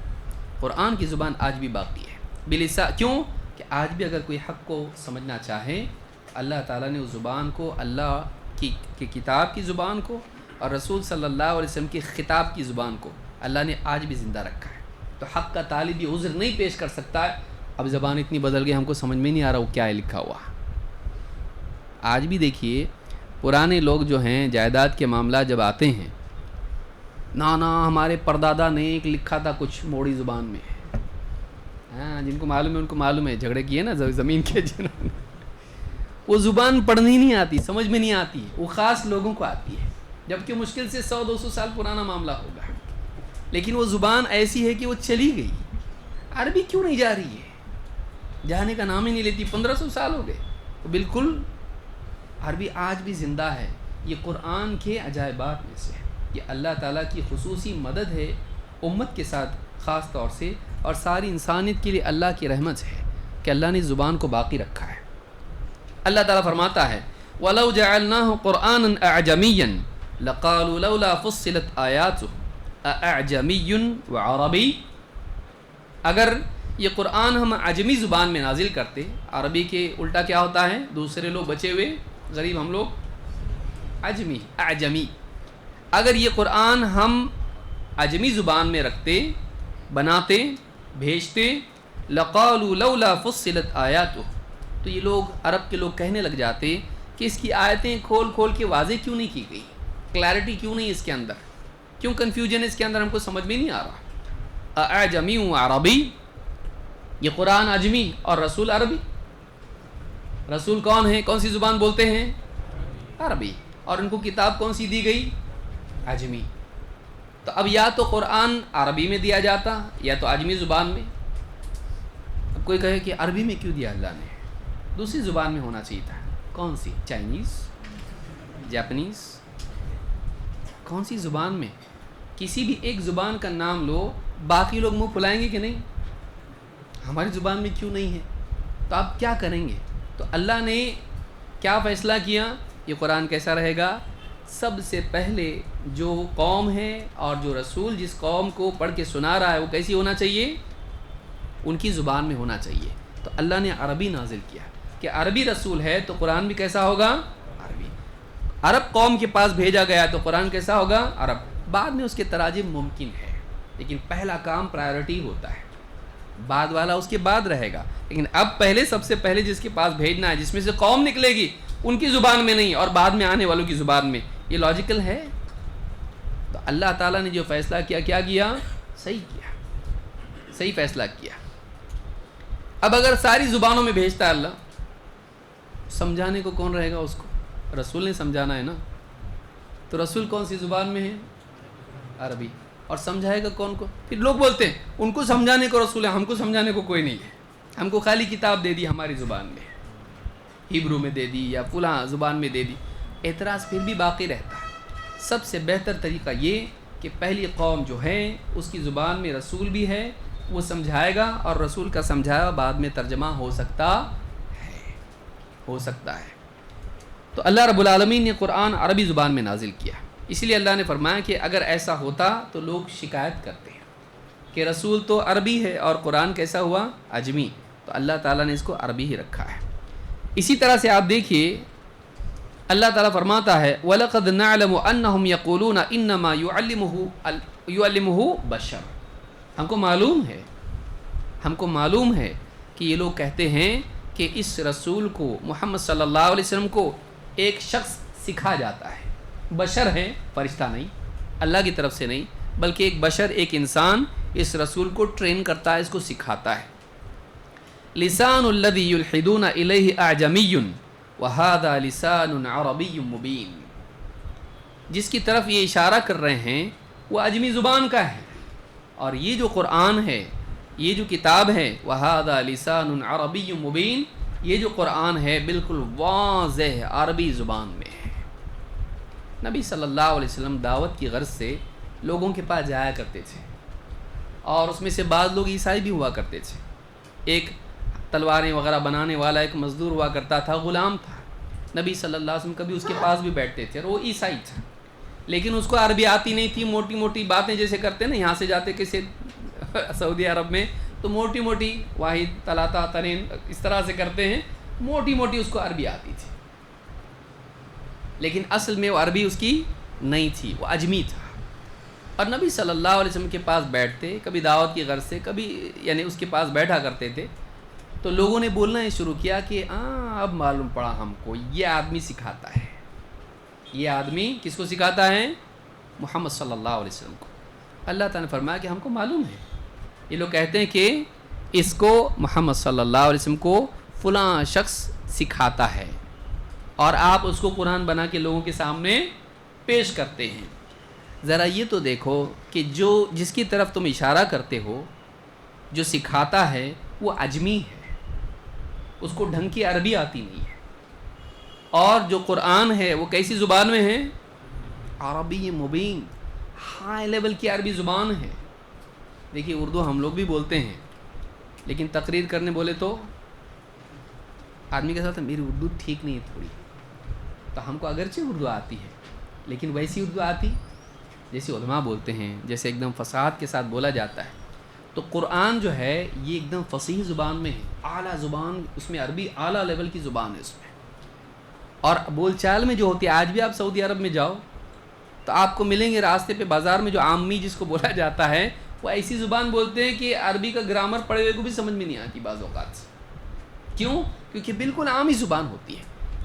قرآن کی زبان آج بھی باقی ہے بلسان. کیوں کہ آج بھی اگر کوئی حق کو سمجھنا چاہے, اللہ تعالیٰ نے اس زبان کو, اللہ کی کتاب کی زبان کو اور رسول صلی اللہ علیہ وسلم کی خطاب کی زبان کو اللہ نے آج بھی زندہ رکھا ہے. تو حق کا طالب یہ عذر نہیں پیش کر سکتا ہے اب زبان اتنی بدل گئی ہم کو سمجھ میں نہیں آ رہا وہ کیا ہے لکھا ہوا. آج بھی دیکھیے پرانے لوگ جو ہیں جائیداد کے معاملات جب آتے ہیں, نا ہمارے پردادا نے ایک لکھا تھا کچھ موڑی زبان میں, ہاں جن کو معلوم ہے ان کو معلوم ہے, جھگڑے کیے نا زمین کے جنہوں نے. وہ زبان پڑھنی نہیں آتی, سمجھ میں نہیں آتی, وہ خاص لوگوں کو آتی ہے, جبکہ مشکل سے 100-200 سال پرانا معاملہ ہوگا. لیکن وہ زبان ایسی ہے کہ وہ چلی گئی. عربی کیوں نہیں جا رہی ہے, جانے کا نام ہی نہیں لیتی. 1500 سال ہو گئے. تو بالکل عربی آج بھی زندہ ہے. یہ قرآن کے عجائبات میں سے ہے. یہ اللہ تعالیٰ کی خصوصی مدد ہے امت کے ساتھ خاص طور سے, اور ساری انسانیت کے لیے اللہ کی رحمت ہے کہ اللہ نے زبان کو باقی رکھا ہے. اللہ تعالیٰ فرماتا ہے وَلَوْ جَعَلْنَاهُ قُرْآنًا أَعْجَمِيًّا لَقَالُوا لَوْلَا فُصِّلَتْ آيَاتُهُ أَأَعْجَمِيٌّ وَعَرَبِيٌّ. اگر یہ قرآن ہم عجمی زبان میں نازل کرتے, عربی کے الٹا کیا ہوتا ہے, دوسرے لوگ بچے ہوئے غریب, ہم لوگ عجمی, اعجمی. اگر یہ قرآن ہم عجمی زبان میں رکھتے, بناتے, بھیجتے, لَقَالُوا لَوْلَا فُصِّلَتْ آيَاتُهُ, تو یہ لوگ عرب کے لوگ کہنے لگ جاتے کہ اس کی آیتیں کھول کھول کے واضح کیوں نہیں کی گئی, کلیئرٹی کیوں نہیں اس کے اندر, کیوں کنفیوژن اس کے اندر, ہم کو سمجھ میں نہیں آ رہا. اعجمی و عربی, یہ قرآن عجمی اور رسول عربی. رسول کون ہیں, کون سی زبان بولتے ہیں, عربی, اور ان کو کتاب کون سی دی گئی, عجمی. تو اب یا تو قرآن عربی میں دیا جاتا یا تو عجمی زبان میں. اب کوئی کہے کہ عربی میں کیوں دیا اللہ نے, دوسری زبان میں ہونا چاہیے تھا. کون سی, چائنیز, جاپنیز, کون سی زبان میں؟ کسی بھی ایک زبان کا نام لو, باقی لوگ منہ پھلائیں گے کہ نہیں, ہماری زبان میں کیوں نہیں ہے, تو آپ کیا کریں گے؟ تو اللہ نے کیا فیصلہ کیا, یہ قرآن کیسا رہے گا, سب سے پہلے جو قوم ہے اور جو رسول جس قوم کو پڑھ کے سنا رہا ہے وہ کیسی ہونا چاہیے, ان کی زبان میں ہونا چاہیے. تو اللہ نے عربی نازل کیا کہ عربی رسول ہے تو قرآن بھی کیسا ہوگا, عربی. عرب قوم کے پاس بھیجا گیا تو قرآن کیسا ہوگا, عرب. بعد میں اس کے تراجم ممکن ہے, لیکن پہلا کام پرائیورٹی ہوتا ہے, بعد والا اس کے بعد رہے گا. لیکن اب پہلے سب سے پہلے جس کے پاس بھیجنا ہے, جس میں سے قوم نکلے گی, ان کی زبان میں نہیں اور بعد میں آنے والوں کی زبان میں. یہ لاجیکل ہے. تو اللہ تعالیٰ نے جو فیصلہ کیا, کیا کیا, صحیح کیا, صحیح فیصلہ کیا. اب اگر ساری زبانوں میں بھیجتا ہے اللہ, سمجھانے کو کون رہے گا اس کو, رسول نے سمجھانا ہے نا. تو رسول کون سی زبان میں ہے, عربی, اور سمجھائے گا کون کو؟ پھر لوگ بولتے ہیں ان کو سمجھانے کو رسول ہے, ہم کو سمجھانے کو کوئی نہیں ہے, ہم کو خالی کتاب دے دی ہماری زبان میں, ہیبرو میں دے دی یا فلاں زبان میں دے دی. اعتراض پھر بھی باقی رہتا ہے. سب سے بہتر طریقہ یہ کہ پہلی قوم جو ہے اس کی زبان میں رسول بھی ہے, وہ سمجھائے گا, اور رسول کا سمجھایا بعد میں ترجمہ ہو سکتا ہے, ہو سکتا ہے. تو اللہ رب العالمین نے قرآن عربی زبان میں نازل کیا، اسی لیے اللہ نے فرمایا کہ اگر ایسا ہوتا تو لوگ شکایت کرتے ہیں کہ رسول تو عربی ہے اور قرآن کیسا ہوا؟ عجمی. تو اللہ تعالیٰ نے اس کو عربی ہی رکھا ہے. اسی طرح سے آپ دیکھیے اللہ تعالیٰ فرماتا ہے وَلَقَدْ نَعْلَمُ أَنَّهُمْ يَقُولُونَ إِنَّمَا يُعَلِّمُهُ بَشَرٌ. ہم کو معلوم ہے کہ یہ لوگ کہتے ہیں کہ اس رسول کو محمد صلی اللہ علیہ وسلم کو ایک شخص سکھا جاتا ہے. بشر ہے، فرشتہ نہیں، اللہ کی طرف سے نہیں، بلکہ ایک بشر، ایک انسان اس رسول کو ٹرین کرتا ہے، اس کو سکھاتا ہے. لسان الذی یلحدون الیہ اعجمی وہذا لسان عربی مبین. جس کی طرف یہ اشارہ کر رہے ہیں وہ عجمی زبان کا ہے، اور یہ جو قرآن ہے، یہ جو کتاب ہے، وہذا لسان عربی مبین، یہ جو قرآن ہے بالکل واضح عربی زبان میں ہے. نبی صلی اللہ علیہ وسلم دعوت کی غرض سے لوگوں کے پاس جایا کرتے تھے، اور اس میں سے بعض لوگ عیسائی بھی ہوا کرتے تھے. ایک تلواریں وغیرہ بنانے والا ایک مزدور ہوا کرتا تھا، غلام تھا. نبی صلی اللہ علیہ وسلم کبھی اس کے پاس بھی بیٹھتے تھے، اور وہ عیسائی تھا، لیکن اس کو عربی آتی نہیں تھی. موٹی موٹی باتیں جیسے کرتے نا، یہاں سے جاتے کسی سعودی عرب میں تو موٹی موٹی واحد تلاتا ترین اس طرح سے کرتے ہیں، موٹی موٹی اس کو عربی آتی تھی، لیکن اصل میں وہ عربی اس کی نہیں تھی، وہ عجمی تھا. اور نبی صلی اللہ علیہ وسلم کے پاس بیٹھتے، کبھی دعوت کی غرض سے، کبھی یعنی اس کے پاس بیٹھا کرتے تھے. تو لوگوں نے بولنا ہی شروع کیا کہ اب معلوم پڑا ہم کو، یہ آدمی سکھاتا ہے. یہ آدمی کس کو سکھاتا ہے؟ محمد صلی اللہ علیہ وسلم کو. اللہ تعالیٰ نے فرمایا کہ ہم کو معلوم ہے. یہ لوگ کہتے ہیں کہ اس کو محمد صلی اللہ علیہ وسلم کو فلاں شخص سکھاتا ہے، اور آپ اس کو قرآن بنا کے لوگوں کے سامنے پیش کرتے ہیں. ذرا یہ تو دیکھو کہ جس کی طرف تم اشارہ کرتے ہو، جو سکھاتا ہے وہ عجمی ہے، اس کو ڈھنگ کی عربی آتی نہیں ہے. اور جو قرآن ہے وہ کیسی زبان میں ہے؟ عربی مبین، ہائی لیول کی عربی زبان ہے. دیکھیے اردو ہم لوگ بھی بولتے ہیں، لیکن تقریر کرنے بولے تو آدمی کے ساتھ میری اردو ٹھیک نہیں ہے تھوڑی. تو ہم کو اگرچہ اردو آتی ہے، لیکن ویسی اردو آتی جیسے علماء بولتے ہیں، جیسے ایک دم فصاحت کے ساتھ بولا جاتا ہے. تو قرآن جو ہے یہ ایک دم فصیح زبان میں ہے، اعلیٰ زبان، اس میں عربی اعلیٰ لیول کی زبان ہے اس میں. اور بول چال میں جو ہوتی ہے، آج بھی آپ سعودی عرب میں جاؤ تو آپ کو ملیں گے راستے پہ، بازار میں، جو عامی جس کو بولا جاتا ہے، وہ ایسی زبان بولتے ہیں کہ عربی کا گرامر پڑھے ہوئے کو بھی سمجھ میں نہیں آتی بعض اوقات. کیوں؟ کیونکہ بالکل عامی زبان ہوتی ہے.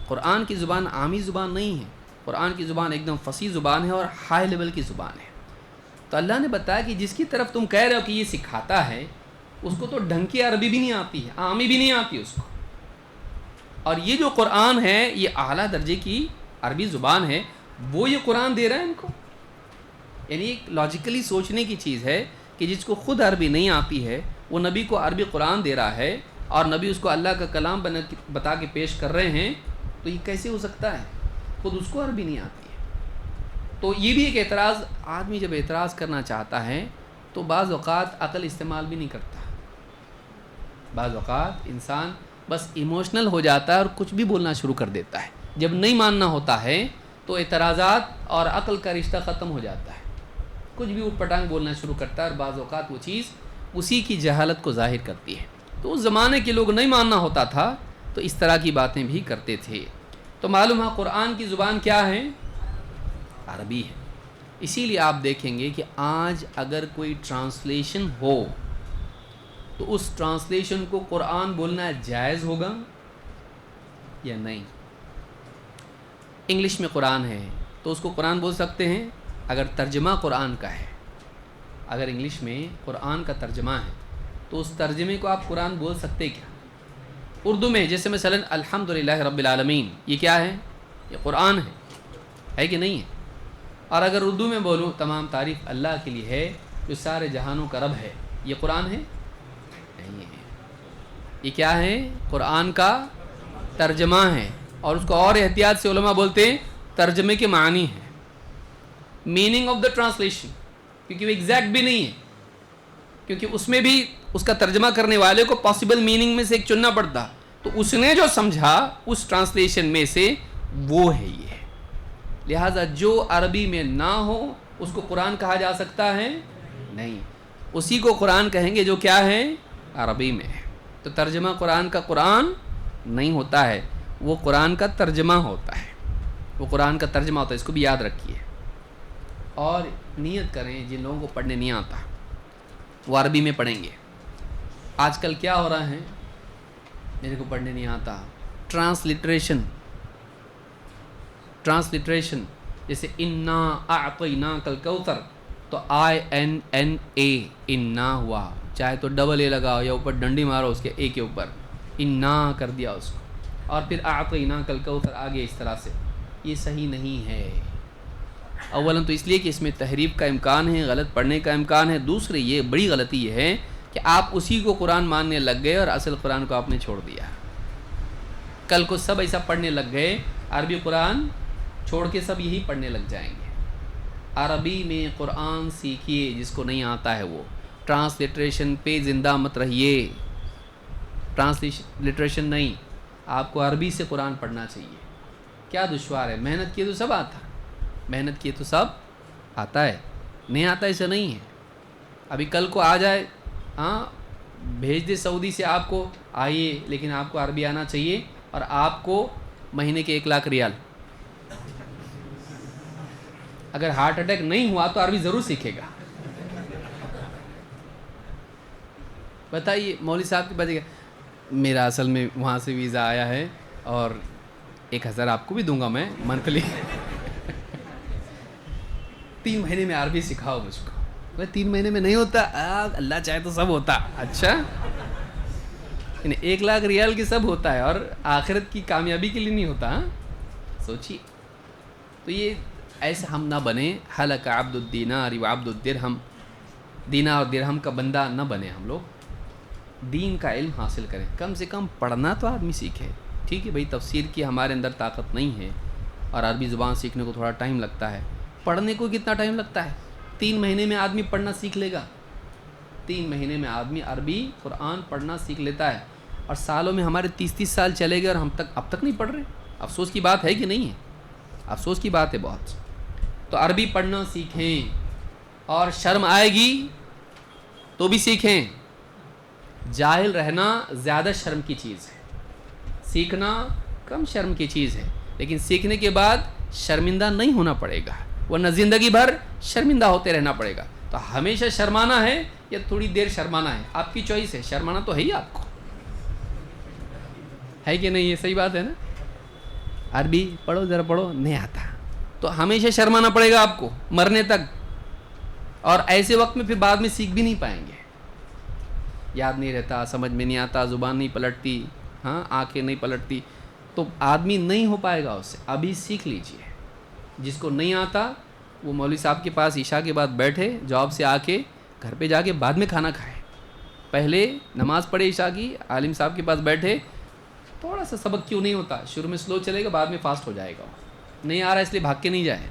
قرآن کی زبان عامی زبان نہیں ہے، قرآن کی زبان ایک دم فصیح زبان ہے اور ہائی لیول کی زبان ہے. تو اللہ نے بتایا کہ جس کی طرف تم کہہ رہے ہو کہ یہ سکھاتا ہے، اس کو تو ڈھنگ کی عربی بھی نہیں آتی ہے، عامی بھی نہیں آتی اس کو. اور یہ جو قرآن ہے یہ اعلیٰ درجے کی عربی زبان ہے، وہ یہ قرآن دے رہا ہے ان کو. یعنی ایک لاجیکلی سوچنے کی چیز ہے کہ جس کو خود عربی نہیں آتی ہے وہ نبی کو عربی قرآن دے رہا ہے، اور نبی اس کو اللہ کا کلام بتا کے پیش کر رہے ہیں. تو یہ کیسے ہو سکتا ہے؟ خود اس کو عربی نہیں آتی ہے. تو یہ بھی ایک اعتراض. آدمی جب اعتراض کرنا چاہتا ہے تو بعض اوقات عقل استعمال بھی نہیں کرتا. بعض اوقات انسان بس ایموشنل ہو جاتا ہے اور کچھ بھی بولنا شروع کر دیتا ہے. جب نہیں ماننا ہوتا ہے تو اعتراضات اور عقل کا رشتہ ختم ہو جاتا ہے، کچھ بھی اٹھ پٹانگ بولنا شروع کرتا ہے، اور بعض اوقات وہ چیز اسی کی جہالت کو ظاہر کرتی ہے. تو اس زمانے کے لوگ نہیں ماننا ہوتا تھا تو اس طرح کی باتیں بھی کرتے تھے. تو معلوم ہے قرآن کی زبان کیا ہے؟ عربی ہے. اسی لیے آپ دیکھیں گے کہ آج اگر کوئی ٹرانسلیشن ہو تو اس ٹرانسلیشن کو قرآن بولنا جائز ہوگا یا نہیں؟ انگلش میں قرآن ہے تو اس کو قرآن بول سکتے ہیں اگر ترجمہ قرآن کا ہے. اگر انگلش میں قرآن کا ترجمہ ہے تو اس ترجمے کو آپ قرآن بول سکتے کیا؟ اردو میں جیسے مثلا الحمدللہ رب العالمین، یہ کیا ہے؟ یہ قرآن ہے کہ نہیں ہے؟ اور اگر اردو میں بولوں تمام تعریف اللہ کے لیے ہے جو سارے جہانوں کا رب ہے، یہ قرآن ہے؟ نہیں ہے. یہ کیا ہے؟ قرآن کا ترجمہ ہے. اور اس کو اور احتیاط سے علماء بولتے ہیں ترجمے کے معنی ہے، میننگ آف دا ٹرانسلیشن، کیونکہ وہ ایگزیکٹ بھی نہیں ہے، کیونکہ اس میں بھی اس کا ترجمہ کرنے والے کو پاسبل میننگ میں سے ایک چننا پڑتا. تو اس نے جو سمجھا اس ٹرانسلیشن میں سے وہ ہے یہ. لہٰذا جو عربی میں نہ ہو اس کو قرآن کہا جا سکتا ہے نہیں. اسی کو قرآن کہیں گے جو کیا ہے عربی میں ہے. تو ترجمہ قرآن کا قرآن نہیں ہوتا ہے, وہ قرآن کا ترجمہ ہوتا ہے, وہ قرآن کا ترجمہ ہوتا ہے. اس کو بھی یاد رکھیے اور نیت کریں جن لوگوں کو پڑھنے نہیں آتا وہ عربی میں پڑھیں گے. آج کل کیا ہو رہا ہے, میرے کو پڑھنے نہیں آتا, ٹرانسلیٹریشن جیسے انا اعطیناک الکوثر تو INNA انا ہوا, چاہے تو ڈبل اے لگاؤ یا اوپر ڈنڈی مارو اس کے اے کے اوپر, انا کر دیا اس کو, اور پھر اعطیناک الکوثر آگے اس طرح سے. یہ صحیح نہیں ہے. اولاً تو اس لیے کہ اس میں تحریف کا امکان ہے, غلط پڑھنے کا امکان ہے. دوسرے یہ بڑی غلطی یہ ہے کہ آپ اسی کو قرآن ماننے لگ گئے اور اصل قرآن کو آپ نے چھوڑ دیا. کل کو سب ایسا پڑھنے لگ گئے, عربی قرآن چھوڑ کے سب یہی پڑھنے لگ جائیں گے. عربی میں قرآن سیکھیے, جس کو نہیں آتا ہے وہ. ٹرانسلیٹریشن پہ زندہ مت رہیے, ٹرانسلیٹریشن نہیں, آپ کو عربی سے قرآن پڑھنا چاہیے. کیا دشوار ہے, محنت کیے تو سب آتا, محنت کیے تو سب آتا ہے, نہیں آتا ایسا نہیں ہے. ابھی کل کو آ جائے, ہاں بھیج دے سعودی سے آپ کو, آئیے, لیکن آپ کو عربی آنا چاہیے اور آپ کو مہینے کے 1 لاکھ ریال. اگر ہارٹ اٹیک نہیں ہوا تو عربی ضرور سیکھے گا. بتائیے مولوی صاحب کے بچے گا, میرا اصل میں وہاں سے ویزا آیا ہے اور 1000 آپ کو بھی دوں گا میں منتھلی. 3 مہینے میں عربی سکھاؤ مجھ کو. 3 مہینے میں نہیں ہوتا, اللہ چاہے تو سب ہوتا. اچھا 1 لاکھ ریال کی سب ہوتا ہے اور آخرت کی کامیابی کے لیے نہیں ہوتا. سوچیے. تو یہ ایسے ہم نہ بنیں, حلق عبد الدینار و عبد الدرہم, دینار اور درہم کا بندہ نہ بنے ہم لوگ. دین کا علم حاصل کریں, کم سے کم پڑھنا تو آدمی سیکھے. ٹھیک ہے بھائی, تفسیر کی ہمارے اندر طاقت نہیں ہے اور عربی زبان سیکھنے کو تھوڑا ٹائم لگتا ہے. پڑھنے کو کتنا ٹائم لگتا ہے, 3 مہینے میں آدمی پڑھنا سیکھ لے گا. 3 مہینے میں آدمی عربی قرآن پڑھنا سیکھ لیتا ہے, اور سالوں میں ہمارے 30 سال چلے گئے اور ہم اب تک نہیں پڑھ رہے. افسوس کی بات ہے کہ نہیں ہے, افسوس کی بات ہے بہت. تو عربی پڑھنا سیکھیں, اور شرم آئے گی تو بھی سیکھیں. جاہل رہنا زیادہ شرم کی چیز ہے, سیکھنا کم شرم کی چیز ہے. لیکن سیکھنے کے بعد شرمندہ نہیں ہونا پڑے گا, ورنہ زندگی بھر شرمندہ ہوتے رہنا پڑے گا. تو ہمیشہ شرمانا ہے یا تھوڑی دیر شرمانا ہے, آپ کی چوائس ہے. شرمانا تو ہے ہی آپ کو, ہے کہ نہیں؟ یہ صحیح بات ہے نا. عربی پڑھو, ذرا پڑھو, نہیں آتا تو ہمیشہ شرمانا پڑے گا آپ کو مرنے تک. اور ایسے وقت میں پھر بعد میں سیکھ بھی نہیں پائیں گے. یاد نہیں رہتا, سمجھ میں نہیں آتا, زبان نہیں پلٹتی, ہاں آنکھیں نہیں پلٹتی, تو آدمی نہیں ہو پائے گا اس سے. ابھی سیکھ لیجئے. جس کو نہیں آتا وہ مولوی صاحب کے پاس عشاء کے بعد بیٹھے, جاب سے آ کے گھر پہ جا کے بعد میں کھانا کھائے. پہلے نماز پڑھے عشاء کی, عالم صاحب کے پاس بیٹھے, تھوڑا سا سبق کیوں نہیں ہوتا, شروع میں سلو چلے گا, بعد میں فاسٹ ہو جائے گا. نہیں آ رہا اس لیے بھاگ کے نہیں جائے.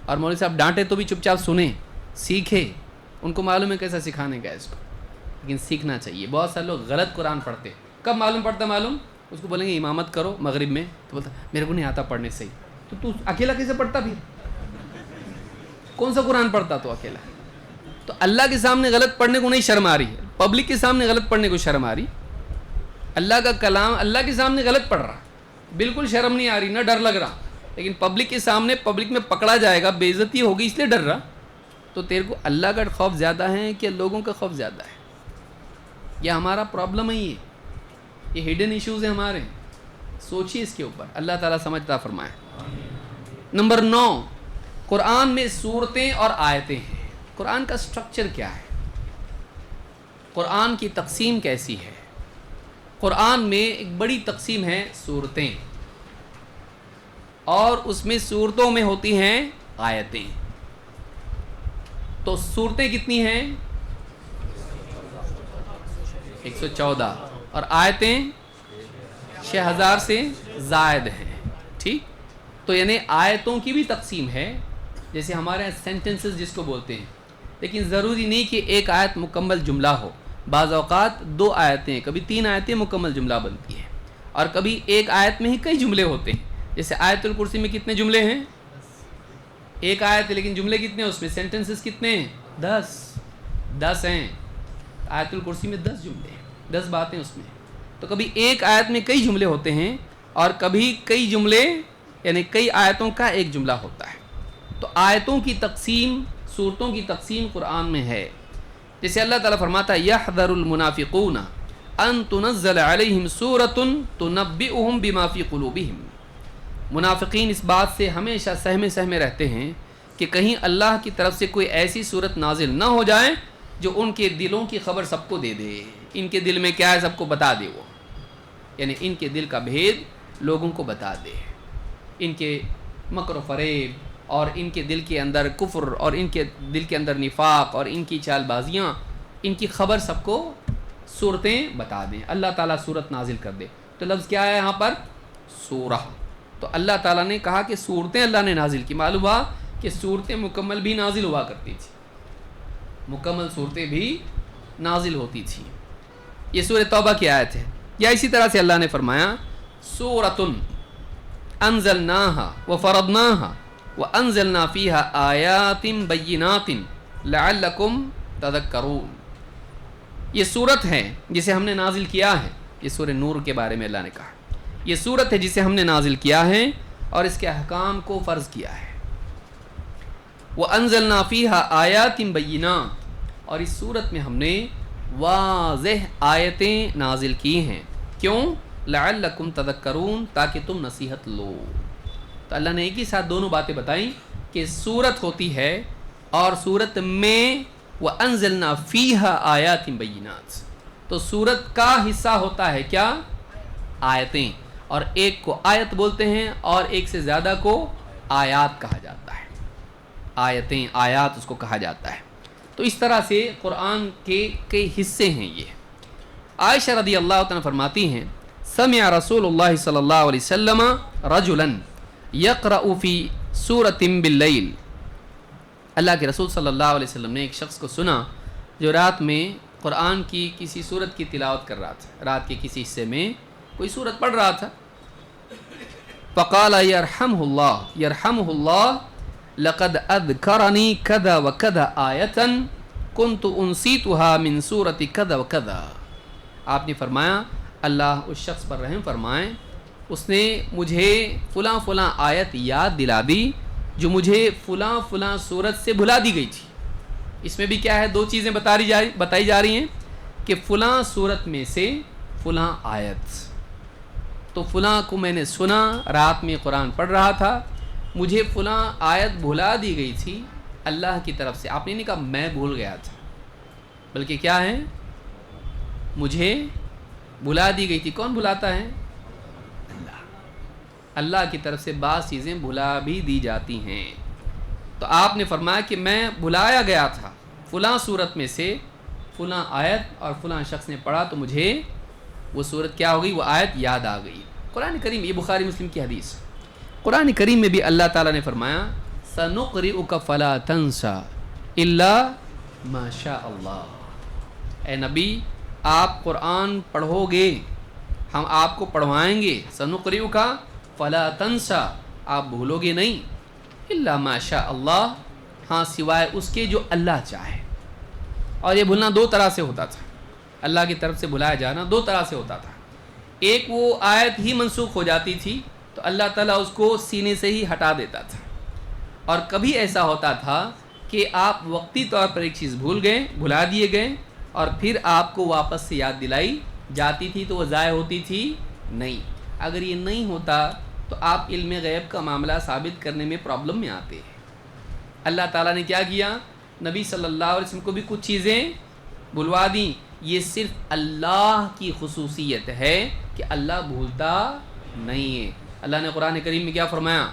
اور مولوی صاحب ڈانٹے تو بھی چپ چاپ سنیں, سیکھے. ان کو معلوم ہے کیسا سکھانے کا اس کو, لیکن سیکھنا چاہیے. بہت سارے لوگ غلط قرآن پڑھتے. کب معلوم پڑتا معلوم, اس کو بولیں گے امامت کرو مغرب میں, تو بولتا میرے کو نہیں آتا پڑھنے صحیح. تو اکیلا کیسے پڑھتا پھر, کون سا قرآن پڑھتا تو اکیلا؟ تو اللہ کے سامنے غلط پڑھنے کو نہیں شرم آ رہی ہے, پبلک کے سامنے غلط پڑھنے کو شرم آ رہی. اللہ کا کلام اللہ کے سامنے غلط پڑھ رہا, بالکل شرم نہیں آ رہی, نہ ڈر لگ رہا. لیکن پبلک کے سامنے, پبلک میں پکڑا جائے گا, بے عزتی ہوگی, اس لیے ڈر رہا. تو تیرے کو اللہ کا خوف زیادہ ہے کہ لوگوں کا خوف زیادہ ہے؟ یہ ہمارا پرابلم ہے, یہ ہڈن ایشوز ہیں ہمارے. سوچیے اس کے اوپر, اللہ تعالیٰ سمجھتا فرمائے. نمبر 9, قرآن میں سورتیں اور آیتیں ہیں. قرآن کا سٹرکچر کیا ہے, قرآن کی تقسیم کیسی ہے؟ قرآن میں ایک بڑی تقسیم ہے سورتیں, اور اس میں سورتوں میں ہوتی ہیں آیتیں. تو سورتیں کتنی ہیں؟ 114, اور آیتیں 6000 سے زائد ہیں. ٹھیک, تو یعنی آیتوں کی بھی تقسیم ہے, جیسے ہمارے یہاں سینٹنسز جس کو بولتے ہیں. لیکن ضروری نہیں کہ ایک آیت مکمل جملہ ہو. بعض اوقات 2 آیتیں, کبھی 3 آیتیں مکمل جملہ بنتی ہیں, اور کبھی ایک آیت میں ہی کئی جملے ہوتے ہیں. جیسے آیت الکرسی میں کتنے جملے ہیں؟ ایک آیت ہے لیکن جملے کتنے ہیں اس میں؟ سینٹنسز کتنے ہیں؟ 10 ہیں. آیت الکرسی میں 10 جملے ہیں, 10 باتیں اس میں. تو کبھی ایک آیت میں کئی جملے ہوتے ہیں اور کبھی کئی جملے یعنی کئی آیتوں کا ایک جملہ ہوتا ہے. تو آیتوں کی تقسیم, صورتوں کی تقسیم قرآن میں ہے. جیسے اللہ تعالیٰ فرماتا ہے یحذر المنافقون ان تنزل علیہم سورۃ تنبئہم بما فی قلوبہم. منافقین اس بات سے ہمیشہ سہمے رہتے ہیں کہ کہیں اللہ کی طرف سے کوئی ایسی صورت نازل نہ ہو جائے جو ان کے دلوں کی خبر سب کو دے دے. ان کے دل میں کیا ہے سب کو بتا دے, وہ یعنی ان کے دل کا بھید لوگوں کو بتا دے. ان کے مکر و فریب اور ان کے دل کے اندر کفر اور ان کے دل کے اندر نفاق اور ان کی چال بازیاں, ان کی خبر سب کو صورتیں بتا دیں. اللہ تعالیٰ صورت نازل کر دے. تو لفظ کیا ہے یہاں پر؟ سورہ. تو اللہ تعالیٰ نے کہا کہ صورتیں اللہ نے نازل کی. معلوم ہوا کہ صورتیں مکمل بھی نازل ہوا کرتی تھی, مکمل صورتیں بھی نازل ہوتی تھی. یہ سورہ توبہ کی آیت ہے. یا اسی طرح سے اللہ نے فرمایا سورۃ انزلناها وفرضناها وانزلنا فيها آیات بینات لعلکم تذکرون. یہ صورت ہے جسے ہم نے نازل کیا ہے. یہ سورہ نور کے بارے میں اللہ نے کہا یہ صورت ہے جسے ہم نے نازل کیا ہے اور اس کے احکام کو فرض کیا ہے. وَأَنزَلْنَا فِيهَا آیَاتٍ بَيِّنَاتٍ, اور اس صورت میں ہم نے واضح آیتیں نازل کی ہیں. کیوں؟ لعلکم تذکرون, تاکہ تم نصیحت لو. تو اللہ نے ایک ہی ساتھ دونوں باتیں بتائیں کہ صورت ہوتی ہے اور صورت میں وَأَنزَلْنَا فِيهَا آیَاتٍ بَيِّنَاتٍ. تو صورت کا حصہ ہوتا ہے کیا؟ آیتیں. اور ایک کو آیت بولتے ہیں اور ایک سے زیادہ کو آیات کہا جاتا ہے. آیتیں, آیات اس کو کہا جاتا ہے. تو اس طرح سے قرآن کے کئی حصے ہیں یہ. عائشہ رضی اللہ عنہ فرماتی ہیں سمع رسول اللہ صلی اللہ علیہ وسلم رجلا یقرأ فی سورۃ باللیل. اللہ کے رسول صلی اللہ علیہ وسلم نے ایک شخص کو سنا جو رات میں قرآن کی کسی سورت کی تلاوت کر رہا تھا. رات کے کسی حصے میں کوئی سورت پڑھ رہا تھا. فقال یرحمہ اللہ لقد اذکرنی کذا وکذا آیتا کنت انسیتها من سورۃ کذا وکذا. آپ نے فرمایا اللہ اس شخص پر رحم فرمائے, اس نے مجھے فلاں فلاں آیت یاد دلا دی جو مجھے فلاں فلاں سورت سے بھلا دی گئی تھی. اس میں بھی کیا ہے؟ دو چیزیں بتائی جا رہی ہیں کہ فلاں سورت میں سے فلاں آیت, تو فلاں کو میں نے سنا رات میں قرآن پڑھ رہا تھا, مجھے فلاں آیت بھلا دی گئی تھی اللہ کی طرف سے. آپ نے نہیں کہا میں بھول گیا تھا, بلکہ کیا ہے؟ مجھے بھلا دی گئی تھی. کون بھلاتا ہے؟ اللہ. اللہ کی طرف سے بعض چیزیں بھلا بھی دی جاتی ہیں. تو آپ نے فرمایا کہ میں بھلایا گیا تھا فلاں صورت میں سے فلاں آیت, اور فلاں شخص نے پڑھا تو مجھے وہ صورت کیا ہو گئی, وہ آیت یاد آ گئی. قرآن کریم, یہ بخاری مسلم کی حدیث. قرآن کریم میں بھی اللہ تعالیٰ نے فرمایا سَنُقْرِئُكَ فَلَا تَنْسَى إِلَّا مَا شَاءَ اللَّهُ. اے نبی آپ قرآن پڑھو گے, ہم آپ کو پڑھوائیں گے. سَنُقْرِئُكَ فَلَا تَنْسَى, آپ بھولو گے نہیں. إِلَّا مَا شَاءَ اللَّهُ, ہاں سوائے اس کے جو اللہ چاہے. اور یہ بھولنا دو طرح سے ہوتا تھا. اللہ کی طرف سے بھلایا جانا دو طرح سے ہوتا تھا. ایک وہ آیت ہی منسوخ ہو جاتی تھی تو اللہ تعالیٰ اس کو سینے سے ہی ہٹا دیتا تھا. اور کبھی ایسا ہوتا تھا کہ آپ وقتی طور پر ایک چیز بھلا دیے گئے اور پھر آپ کو واپس سے یاد دلائی جاتی تھی تو وہ ضائع ہوتی تھی نہیں. اگر یہ نہیں ہوتا تو آپ علم غیب کا معاملہ ثابت کرنے میں پرابلم میں آتے ہیں. اللہ تعالیٰ نے کیا کیا؟ نبی صلی اللہ علیہ وسلم کو بھی کچھ چیزیں بھلوا دیں. یہ صرف اللہ کی خصوصیت ہے کہ اللہ بھولتا نہیں ہے. اللہ نے قرآن کریم میں کیا فرمایا؟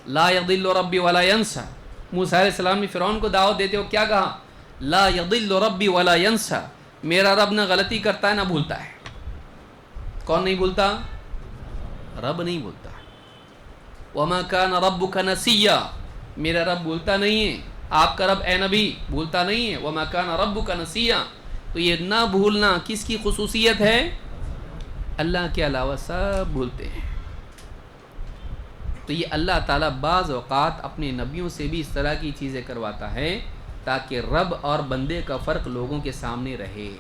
لا یضل ربی ولا ینسا. موسیٰ علیہ السلام نے فرعون کو دعوت دیتے ہو کیا کہا؟ لا یضل ربی ولا ینسا, میرا رب نہ غلطی کرتا ہے نہ بھولتا ہے. کون نہیں بھولتا؟ رب نہیں بھولتا. وما کان ربک نسیا, میرا رب بھولتا نہیں ہے. آپ کا رب اے نبی بھولتا نہیں ہے. وما کان ربک نسیا, تو یہ نہ بھولنا کس کی خصوصیت ہے؟ اللہ کے علاوہ سب بھولتے ہیں. تو یہ اللہ تعالیٰ بعض اوقات اپنے نبیوں سے بھی اس طرح کی چیزیں کرواتا ہے تاکہ رب اور بندے کا فرق لوگوں کے سامنے رہے.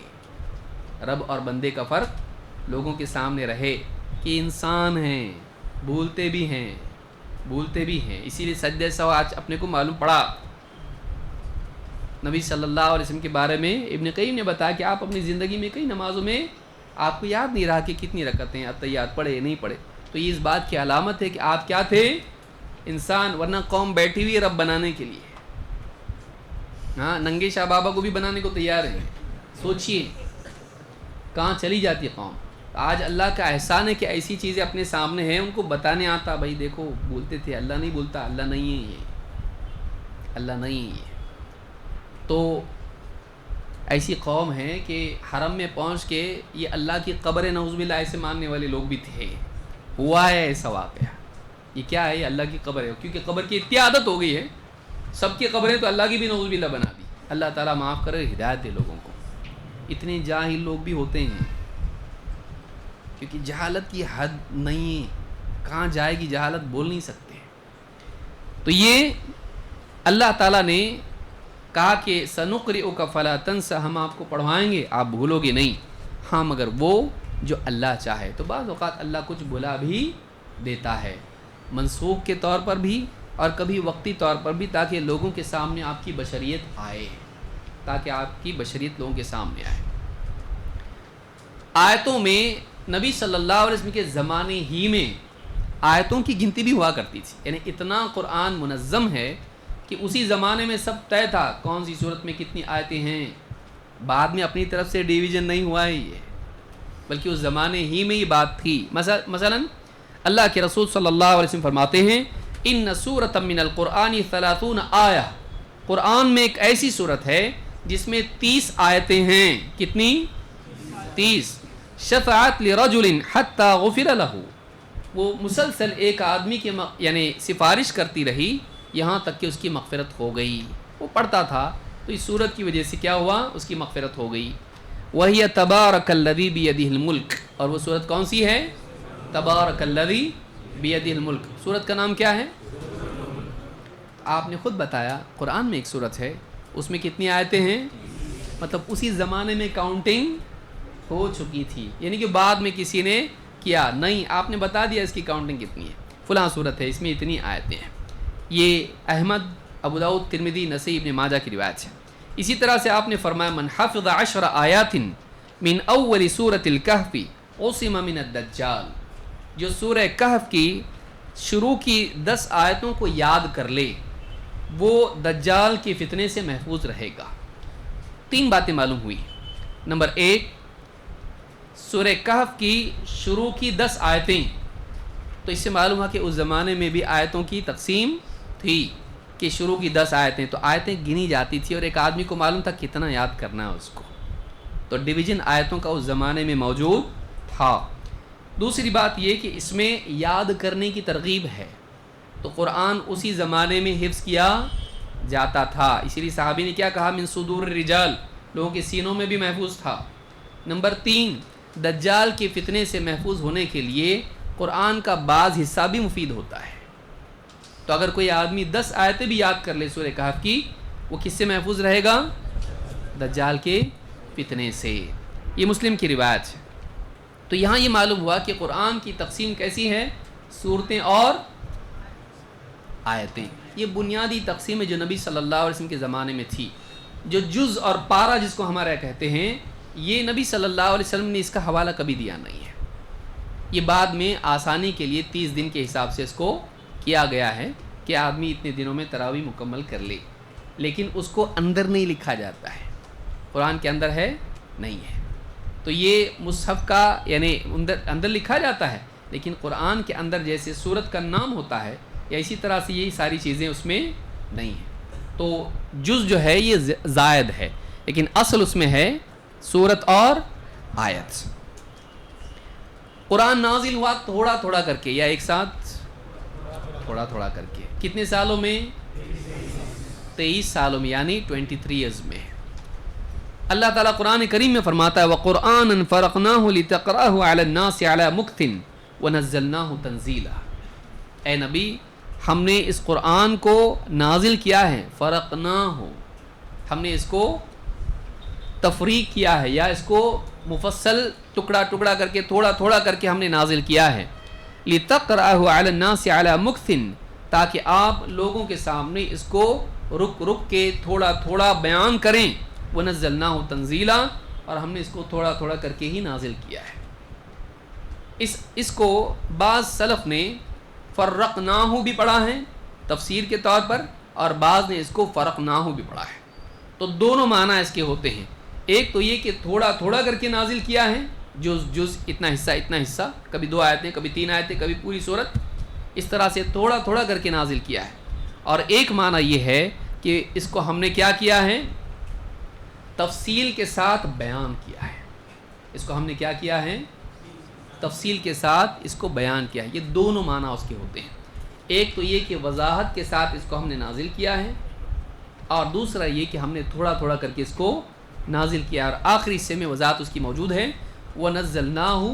رب اور بندے کا فرق لوگوں کے سامنے رہے کہ انسان ہیں، بھولتے بھی ہیں. اسی لیے سجدہ سہو آج اپنے کو معلوم پڑا. نبی صلی اللہ علیہ وسلم کے بارے میں ابن قیم نے بتایا کہ آپ اپنی زندگی میں کئی نمازوں میں آپ کو یاد نہیں رہا کہ کتنی رکعتیں اتحیات پڑھے یا نہیں پڑھے. تو یہ اس بات کی علامت ہے کہ آپ کیا تھے؟ انسان. ورنہ قوم بیٹھی ہوئی ہے رب بنانے کے لیے. ہاں، ننگے شاہ بابا کو بھی بنانے کو تیار ہیں. سوچئے کہاں چلی جاتی ہے قوم. آج اللہ کا احسان ہے کہ ایسی چیزیں اپنے سامنے ہیں، ان کو بتانے آتا. بھائی دیکھو، بولتے تھے اللہ نہیں بولتا، اللہ نہیں ہے یہ، اللہ نہیں ہے یہ. تو ایسی قوم ہے کہ حرم میں پہنچ کے یہ اللہ کی قبر نعوذ باللہ ایسے ماننے والے لوگ بھی تھے. ہوا ہے ایسا واقعہ. یہ کیا ہے؟ یہ اللہ کی قبر ہے. کیونکہ قبر کی اتنی عادت ہو گئی ہے، سب کی قبریں تو اللہ کی بھی نعوذ باللہ بنا دی. اللہ تعالیٰ معاف کرے، ہدایت دے لوگوں کو. اتنے جاہل لوگ بھی ہوتے ہیں، کیونکہ جہالت کی حد نہیں ہے. کہاں جائے گی جہالت، بول نہیں سکتے. تو یہ اللہ تعالیٰ نے کہا کہ سنقرئک فلا تنس، ہم آپ کو پڑھوائیں گے، آپ بھولو گے نہیں. ہاں، مگر وہ جو اللہ چاہے. تو بعض اوقات اللہ کچھ بھلا بھی دیتا ہے، منسوخ کے طور پر بھی اور کبھی وقتی طور پر بھی، تاکہ لوگوں کے سامنے آپ کی بشریت آئے، لوگوں کے سامنے آئے. آیتوں میں نبی صلی اللہ علیہ وسلم کے زمانے ہی میں آیتوں کی گنتی بھی ہوا کرتی تھی. یعنی اتنا قرآن منظم ہے کہ اسی زمانے میں سب طے تھا کون سی صورت میں کتنی آیتیں ہیں. بعد میں اپنی طرف سے ڈیویژن نہیں ہوا ہے یہ، بلکہ اس زمانے ہی میں یہ بات تھی. مثلا اللہ کے رسول صلی اللہ علیہ وسلم فرماتے ہیں ان سورۃ من القرآن 30 آیہ، قرآن میں ایک ایسی صورت ہے جس میں 30 آیتیں ہیں. کتنی؟ 30. شفاعت لرجل حتی غفر لہ، وہ مسلسل ایک آدمی کے یعنی سفارش کرتی رہی یہاں تک کہ اس کی مغفرت ہو گئی. وہ پڑھتا تھا تو اس صورت کی وجہ سے کیا ہوا؟ اس کی مغفرت ہو گئی. وہی تبارک الذی بیدہ الملک، اور وہ صورت کون سی ہے؟ تبارک الذی بیدہ الملک. صورت کا نام کیا ہے؟ آپ نے خود بتایا قرآن میں ایک صورت ہے، اس میں کتنی آیتیں ہیں؟ مطلب اسی زمانے میں کاؤنٹنگ ہو چکی تھی، یعنی کہ بعد میں کسی نے کیا نہیں، آپ نے بتا دیا اس کی کاؤنٹنگ کتنی ہے. فلاں صورت ہے، اس میں اتنی آیتیں ہیں. یہ احمد، ابو داؤد، ترمذی، نسائی، ابن ماجہ کی روایت ہے. اسی طرح سے آپ نے فرمایا من حفظ 10 آیات من اول سورۃ الکہف عصم من الدجال، جو سورہ کہف کی شروع کی 10 آیتوں کو یاد کر لے وہ دجال کے فتنے سے محفوظ رہے گا. 3 باتیں معلوم ہوئی. نمبر 1، سورہ کہف کی شروع کی 10 آیتیں، تو اس سے معلوم ہوا کہ اس زمانے میں بھی آیتوں کی تقسیم تھی کہ شروع کی 10 آیتیں، تو آیتیں گنی جاتی تھی اور ایک آدمی کو معلوم تھا کتنا یاد کرنا ہے اس کو. تو ڈویژن آیتوں کا اس زمانے میں موجود تھا. دوسری بات یہ کہ اس میں یاد کرنے کی ترغیب ہے، تو قرآن اسی زمانے میں حفظ کیا جاتا تھا. اسی لیے صحابی نے کیا کہا؟ من صدور الرجال، لوگوں کے سینوں میں بھی محفوظ تھا. نمبر 3، دجال کے فتنے سے محفوظ ہونے کے لیے قرآن کا بعض حصہ بھی مفید ہوتا ہے. تو اگر کوئی آدمی 10 آیتیں بھی یاد کر لے سورہ کہف کی، وہ کس سے محفوظ رہے گا؟ دجال کے فتنے سے. یہ مسلم کی روایت ہے. تو یہاں یہ معلوم ہوا کہ قرآن کی تقسیم کیسی ہے؟ صورتیں اور آیتیں. یہ بنیادی تقسیم ہے جو نبی صلی اللہ علیہ وسلم کے زمانے میں تھی. جو جز اور پارہ جس کو ہمارا کہتے ہیں، یہ نبی صلی اللہ علیہ وسلم نے اس کا حوالہ کبھی دیا نہیں ہے. یہ بعد میں آسانی کے لیے 30 دن کے حساب سے اس کو کیا گیا ہے کہ آدمی اتنے دنوں میں تراویح مکمل کر لے، لیکن اس کو اندر نہیں لکھا جاتا ہے. قرآن کے اندر ہے نہیں ہے. تو یہ مصحف کا یعنی اندر لکھا جاتا ہے، لیکن قرآن کے اندر جیسے سورت کا نام ہوتا ہے یا اسی طرح سے یہی ساری چیزیں اس میں نہیں ہیں. تو جز جو ہے یہ زائد ہے، لیکن اصل اس میں ہے سورت اور آیت. قرآن نازل ہوا تھوڑا تھوڑا کر کے یا ایک ساتھ؟ تھوڑا تھوڑا کر کے. کتنے سالوں میں؟ 23 سالوں میں، یعنی 23 ایئرز میں. اللہ تعالیٰ قرآن کریم میں فرماتا ہے وَقُرْآنًا فَرَقْنَاهُ لِتَقْرَأَهُ عَلَى النَّاسِ عَلَى مُكْثٍ وَنَزَّلْنَاهُ تَنزِيلًا. اے نبی ہم نے اس قرآن کو نازل کیا ہے، فرقناہ، ہم نے اس کو تفریق کیا ہے یا اس کو مفصل ٹکڑا ٹکڑا کر کے تھوڑا تھوڑا کر کے ہم نے نازل کیا ہے، لِتَقْرَأَهُ عَلَى النَّاسِ عَلَى مُكْثٍ، تاکہ آپ لوگوں کے سامنے اس کو رک رک کے تھوڑا تھوڑا بیان کریں، وَنَزَّلْنَاهُ تَنزِيلًا، اور ہم نے اس کو تھوڑا تھوڑا کر کے ہی نازل کیا ہے۔ اس کو بعض سلف نے فرقناہ بھی پڑھا ہے تفسیر کے طور پر، اور بعض نے اس کو فرقناہ بھی پڑھا ہے۔ تو دونوں معنی اس کے ہوتے ہیں، ایک تو یہ کہ تھوڑا تھوڑا کر کے نازل کیا ہے، جز اتنا حصہ، کبھی 2 آیتیں، کبھی 3 آیتیں، کبھی پوری صورت، اس طرح سے تھوڑا تھوڑا کر کے نازل کیا ہے۔ اور ایک معنی یہ ہے کہ اس کو ہم نے کیا کیا ہے، تفصیل کے ساتھ بیان کیا ہے۔ اس کو ہم نے کیا کیا ہے، تفصیل کے ساتھ اس کو بیان کیا ہے۔ یہ دونوں معنی اس کے ہوتے ہیں، ایک تو یہ کہ وضاحت کے ساتھ اس کو ہم نے نازل کیا ہے، اور دوسرا یہ کہ ہم نے تھوڑا تھوڑا کر کے اس کو نازل کیا، اور آخری حصے میں وضاحت اس کی موجود ہے، وَنَزَّلْنَاهُ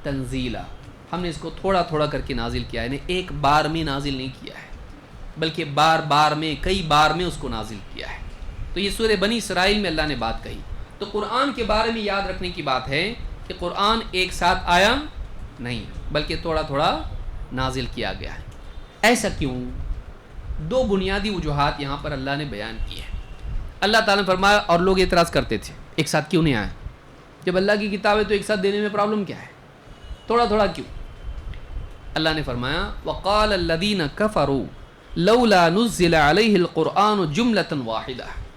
تَنزِيلًا، ہم نے اس کو تھوڑا تھوڑا کر کے نازل کیا ہے، یعنی ایک بار میں نازل نہیں کیا ہے بلکہ بار بار میں، کئی بار میں اس کو نازل کیا ہے۔ تو یہ سورہ بنی اسرائیل میں اللہ نے بات کہی۔ تو قرآن کے بارے میں یاد رکھنے کی بات ہے کہ قرآن ایک ساتھ آیا نہیں بلکہ تھوڑا تھوڑا نازل کیا گیا ہے۔ ایسا کیوں؟ 2 بنیادی وجوہات یہاں پر اللہ نے بیان کی ہے۔ اللہ تعالیٰ نے فرمایا، اور لوگ اعتراض کرتے تھے ایک ساتھ کیوں نہیں آئے، جب اللہ کی کتاب ہے تو ایک ساتھ دینے میں پرابلم کیا ہے، تھوڑا تھوڑا کیوں؟ اللہ نے فرمایا، وَقَالَ الَّذِينَ كَفَرُوا لَوْلَا نُزِّلَ عَلَيْهِ الْقُرْآنُ جُمْلَةً وَاحِدَةً،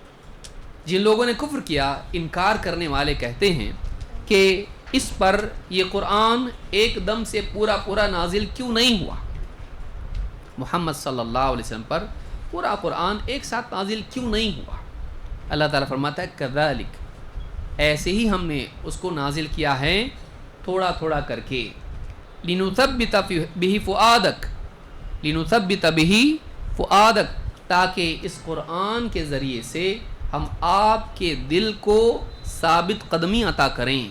جن لوگوں نے کفر کیا، انکار کرنے والے کہتے ہیں کہ اس پر یہ قرآن ایک دم سے پورا پورا نازل کیوں نہیں ہوا، محمد صلی اللہ علیہ وسلم پر پورا قرآن ایک ساتھ نازل کیوں نہیں ہوا؟ اللہ تعالیٰ فرماتا ہے کذالک، ایسے ہی ہم نے اس کو نازل کیا ہے تھوڑا تھوڑا کر کے، لنثبت بہ فؤادک، لنثبت بہ فؤادک، تاکہ اس قرآن کے ذریعے سے ہم آپ کے دل کو ثابت قدمی عطا کریں،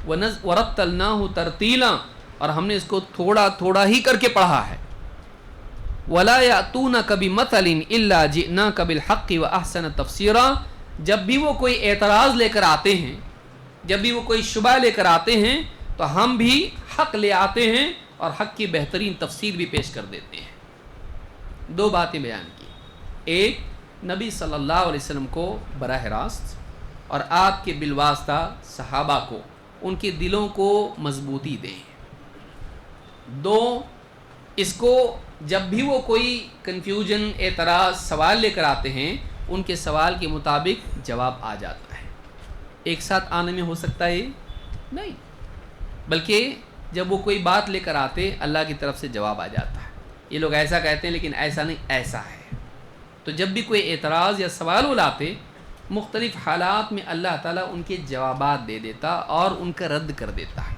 ورتلناہ ترتیلا، اور ہم نے اس کو تھوڑا تھوڑا ہی کر کے پڑھا ہے، ولا یاتونک بمثل الا جئناک بالحق واحسن تفسیرا، جب بھی وہ کوئی اعتراض لے کر آتے ہیں، جب بھی وہ کوئی شبہ لے کر آتے ہیں تو ہم بھی حق لے آتے ہیں اور حق کی بہترین تفسیر بھی پیش کر دیتے ہیں۔ 2 باتیں بیان کی، ایک نبی صلی اللہ علیہ وسلم کو براہ راست اور آپ کے بالواسطہ صحابہ کو ان کے دلوں کو مضبوطی دیں، 2 اس کو جب بھی وہ کوئی کنفیوژن، اعتراض، سوال لے کر آتے ہیں ان کے سوال کے مطابق جواب آ جاتا ہے۔ ایک ساتھ آنے میں ہو سکتا ہے نہیں، بلکہ جب وہ کوئی بات لے کر آتے اللہ کی طرف سے جواب آ جاتا ہے۔ یہ لوگ ایسا کہتے ہیں لیکن ایسا نہیں، ایسا ہے۔ تو جب بھی کوئی اعتراض یا سوال وہ لاتے، مختلف حالات میں اللہ تعالیٰ ان کے جوابات دے دیتا اور ان کا رد کر دیتا ہے۔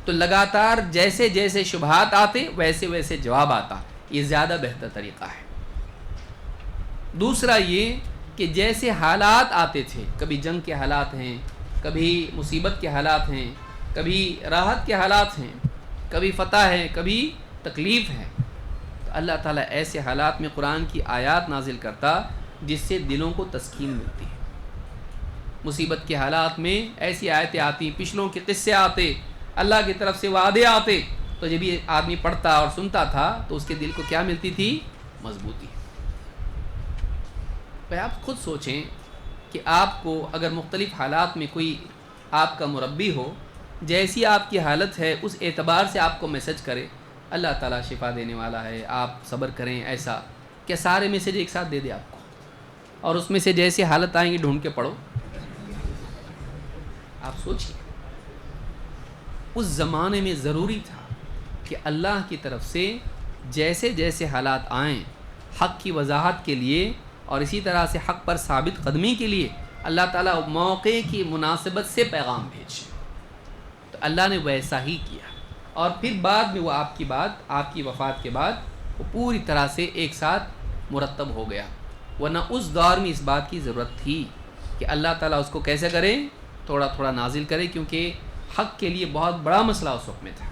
تو لگاتار جیسے جیسے شبہات آتے ویسے ویسے جواب آتا، یہ زیادہ بہتر طریقہ ہے۔ دوسرا یہ کہ جیسے حالات آتے تھے، کبھی جنگ کے حالات ہیں، کبھی مصیبت کے حالات ہیں، کبھی راحت کے حالات ہیں، کبھی فتح ہے، کبھی تکلیف ہے، تو اللہ تعالیٰ ایسے حالات میں قرآن کی آیات نازل کرتا جس سے دلوں کو تسکین ملتی ہے۔ مصیبت کے حالات میں ایسی آیتیں آتی، پچھلوں کے قصے آتے، اللہ کی طرف سے وعدے آتے، تو جب یہ آدمی پڑھتا اور سنتا تھا تو اس کے دل کو کیا ملتی تھی؟ مضبوطی۔ بھائی آپ خود سوچیں کہ آپ کو اگر مختلف حالات میں کوئی آپ کا مربی ہو، جیسی آپ کی حالت ہے اس اعتبار سے آپ کو میسج کرے اللہ تعالیٰ شفا دینے والا ہے، آپ صبر کریں، ایسا کیا سارے میسج ایک ساتھ دے دے آپ کو، اور اس میں سے جیسی حالت آئیں گی ڈھونڈ کے پڑھو؟ آپ سوچیے، اس زمانے میں ضروری تھا کہ اللہ کی طرف سے جیسے جیسے حالات آئیں حق کی وضاحت کے لیے اور اسی طرح سے حق پر ثابت قدمی کے لیے اللہ تعالیٰ موقع کی مناسبت سے پیغام بھیجے، تو اللہ نے ویسا ہی کیا، اور پھر بعد میں وہ آپ کی بات، آپ کی وفات کے بعد وہ پوری طرح سے ایک ساتھ مرتب ہو گیا، ورنہ اس دور میں اس بات کی ضرورت تھی کہ اللہ تعالیٰ اس کو کیسے کرے، تھوڑا تھوڑا نازل کرے، کیونکہ حق کے لیے بہت بڑا مسئلہ اس وقت میں تھا۔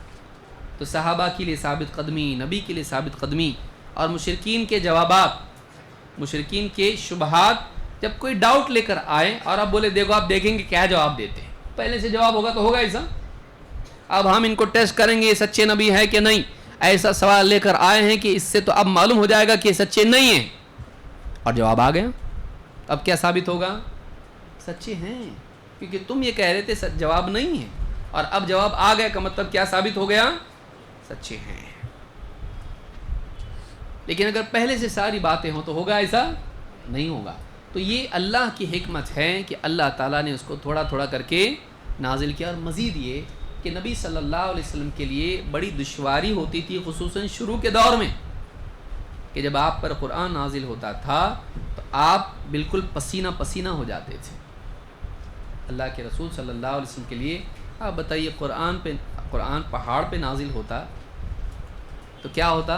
تو تو صحابہ کے لیے ثابت قدمی، نبی کے لیے ثابت قدمی، اور مشرکین کے جوابات، مشرکین کے شبہات، جب کوئی ڈاؤٹ لے کر آئے اور اب بولے دیکھو آپ دیکھیں گے کیا جواب دیتے ہیں، پہلے سے جواب ہوگا تو ہوگا ایسا، اب ہم ان کو ٹیسٹ کریں گے یہ سچے نبی ہے کہ نہیں، ایسا سوال لے کر آئے ہیں کہ اس سے تو اب معلوم ہو جائے گا کہ یہ سچے نہیں ہیں، اور جواب آ گیا، اب کیا ثابت ہوگا؟ سچے ہیں، کیونکہ تم یہ کہہ رہے تھے جواب نہیں ہے، اور اب جواب آ گیا کا مطلب کیا ثابت ہو گیا؟ سچے ہیں۔ لیکن اگر پہلے سے ساری باتیں ہوں تو ہوگا ایسا؟ نہیں ہوگا۔ تو یہ اللہ کی حکمت ہے کہ اللہ تعالیٰ نے اس کو تھوڑا تھوڑا کر کے نازل کیا، اور مزید یہ کہ نبی صلی اللہ علیہ وسلم کے لیے بڑی دشواری ہوتی تھی، خصوصاً شروع کے دور میں، کہ جب آپ پر قرآن نازل ہوتا تھا تو آپ بالکل پسینہ پسینہ ہو جاتے تھے۔ اللہ کے رسول صلی اللہ علیہ وسلم کے لیے آپ بتائیے، قرآن پہاڑ پہ نازل ہوتا تو کیا ہوتا،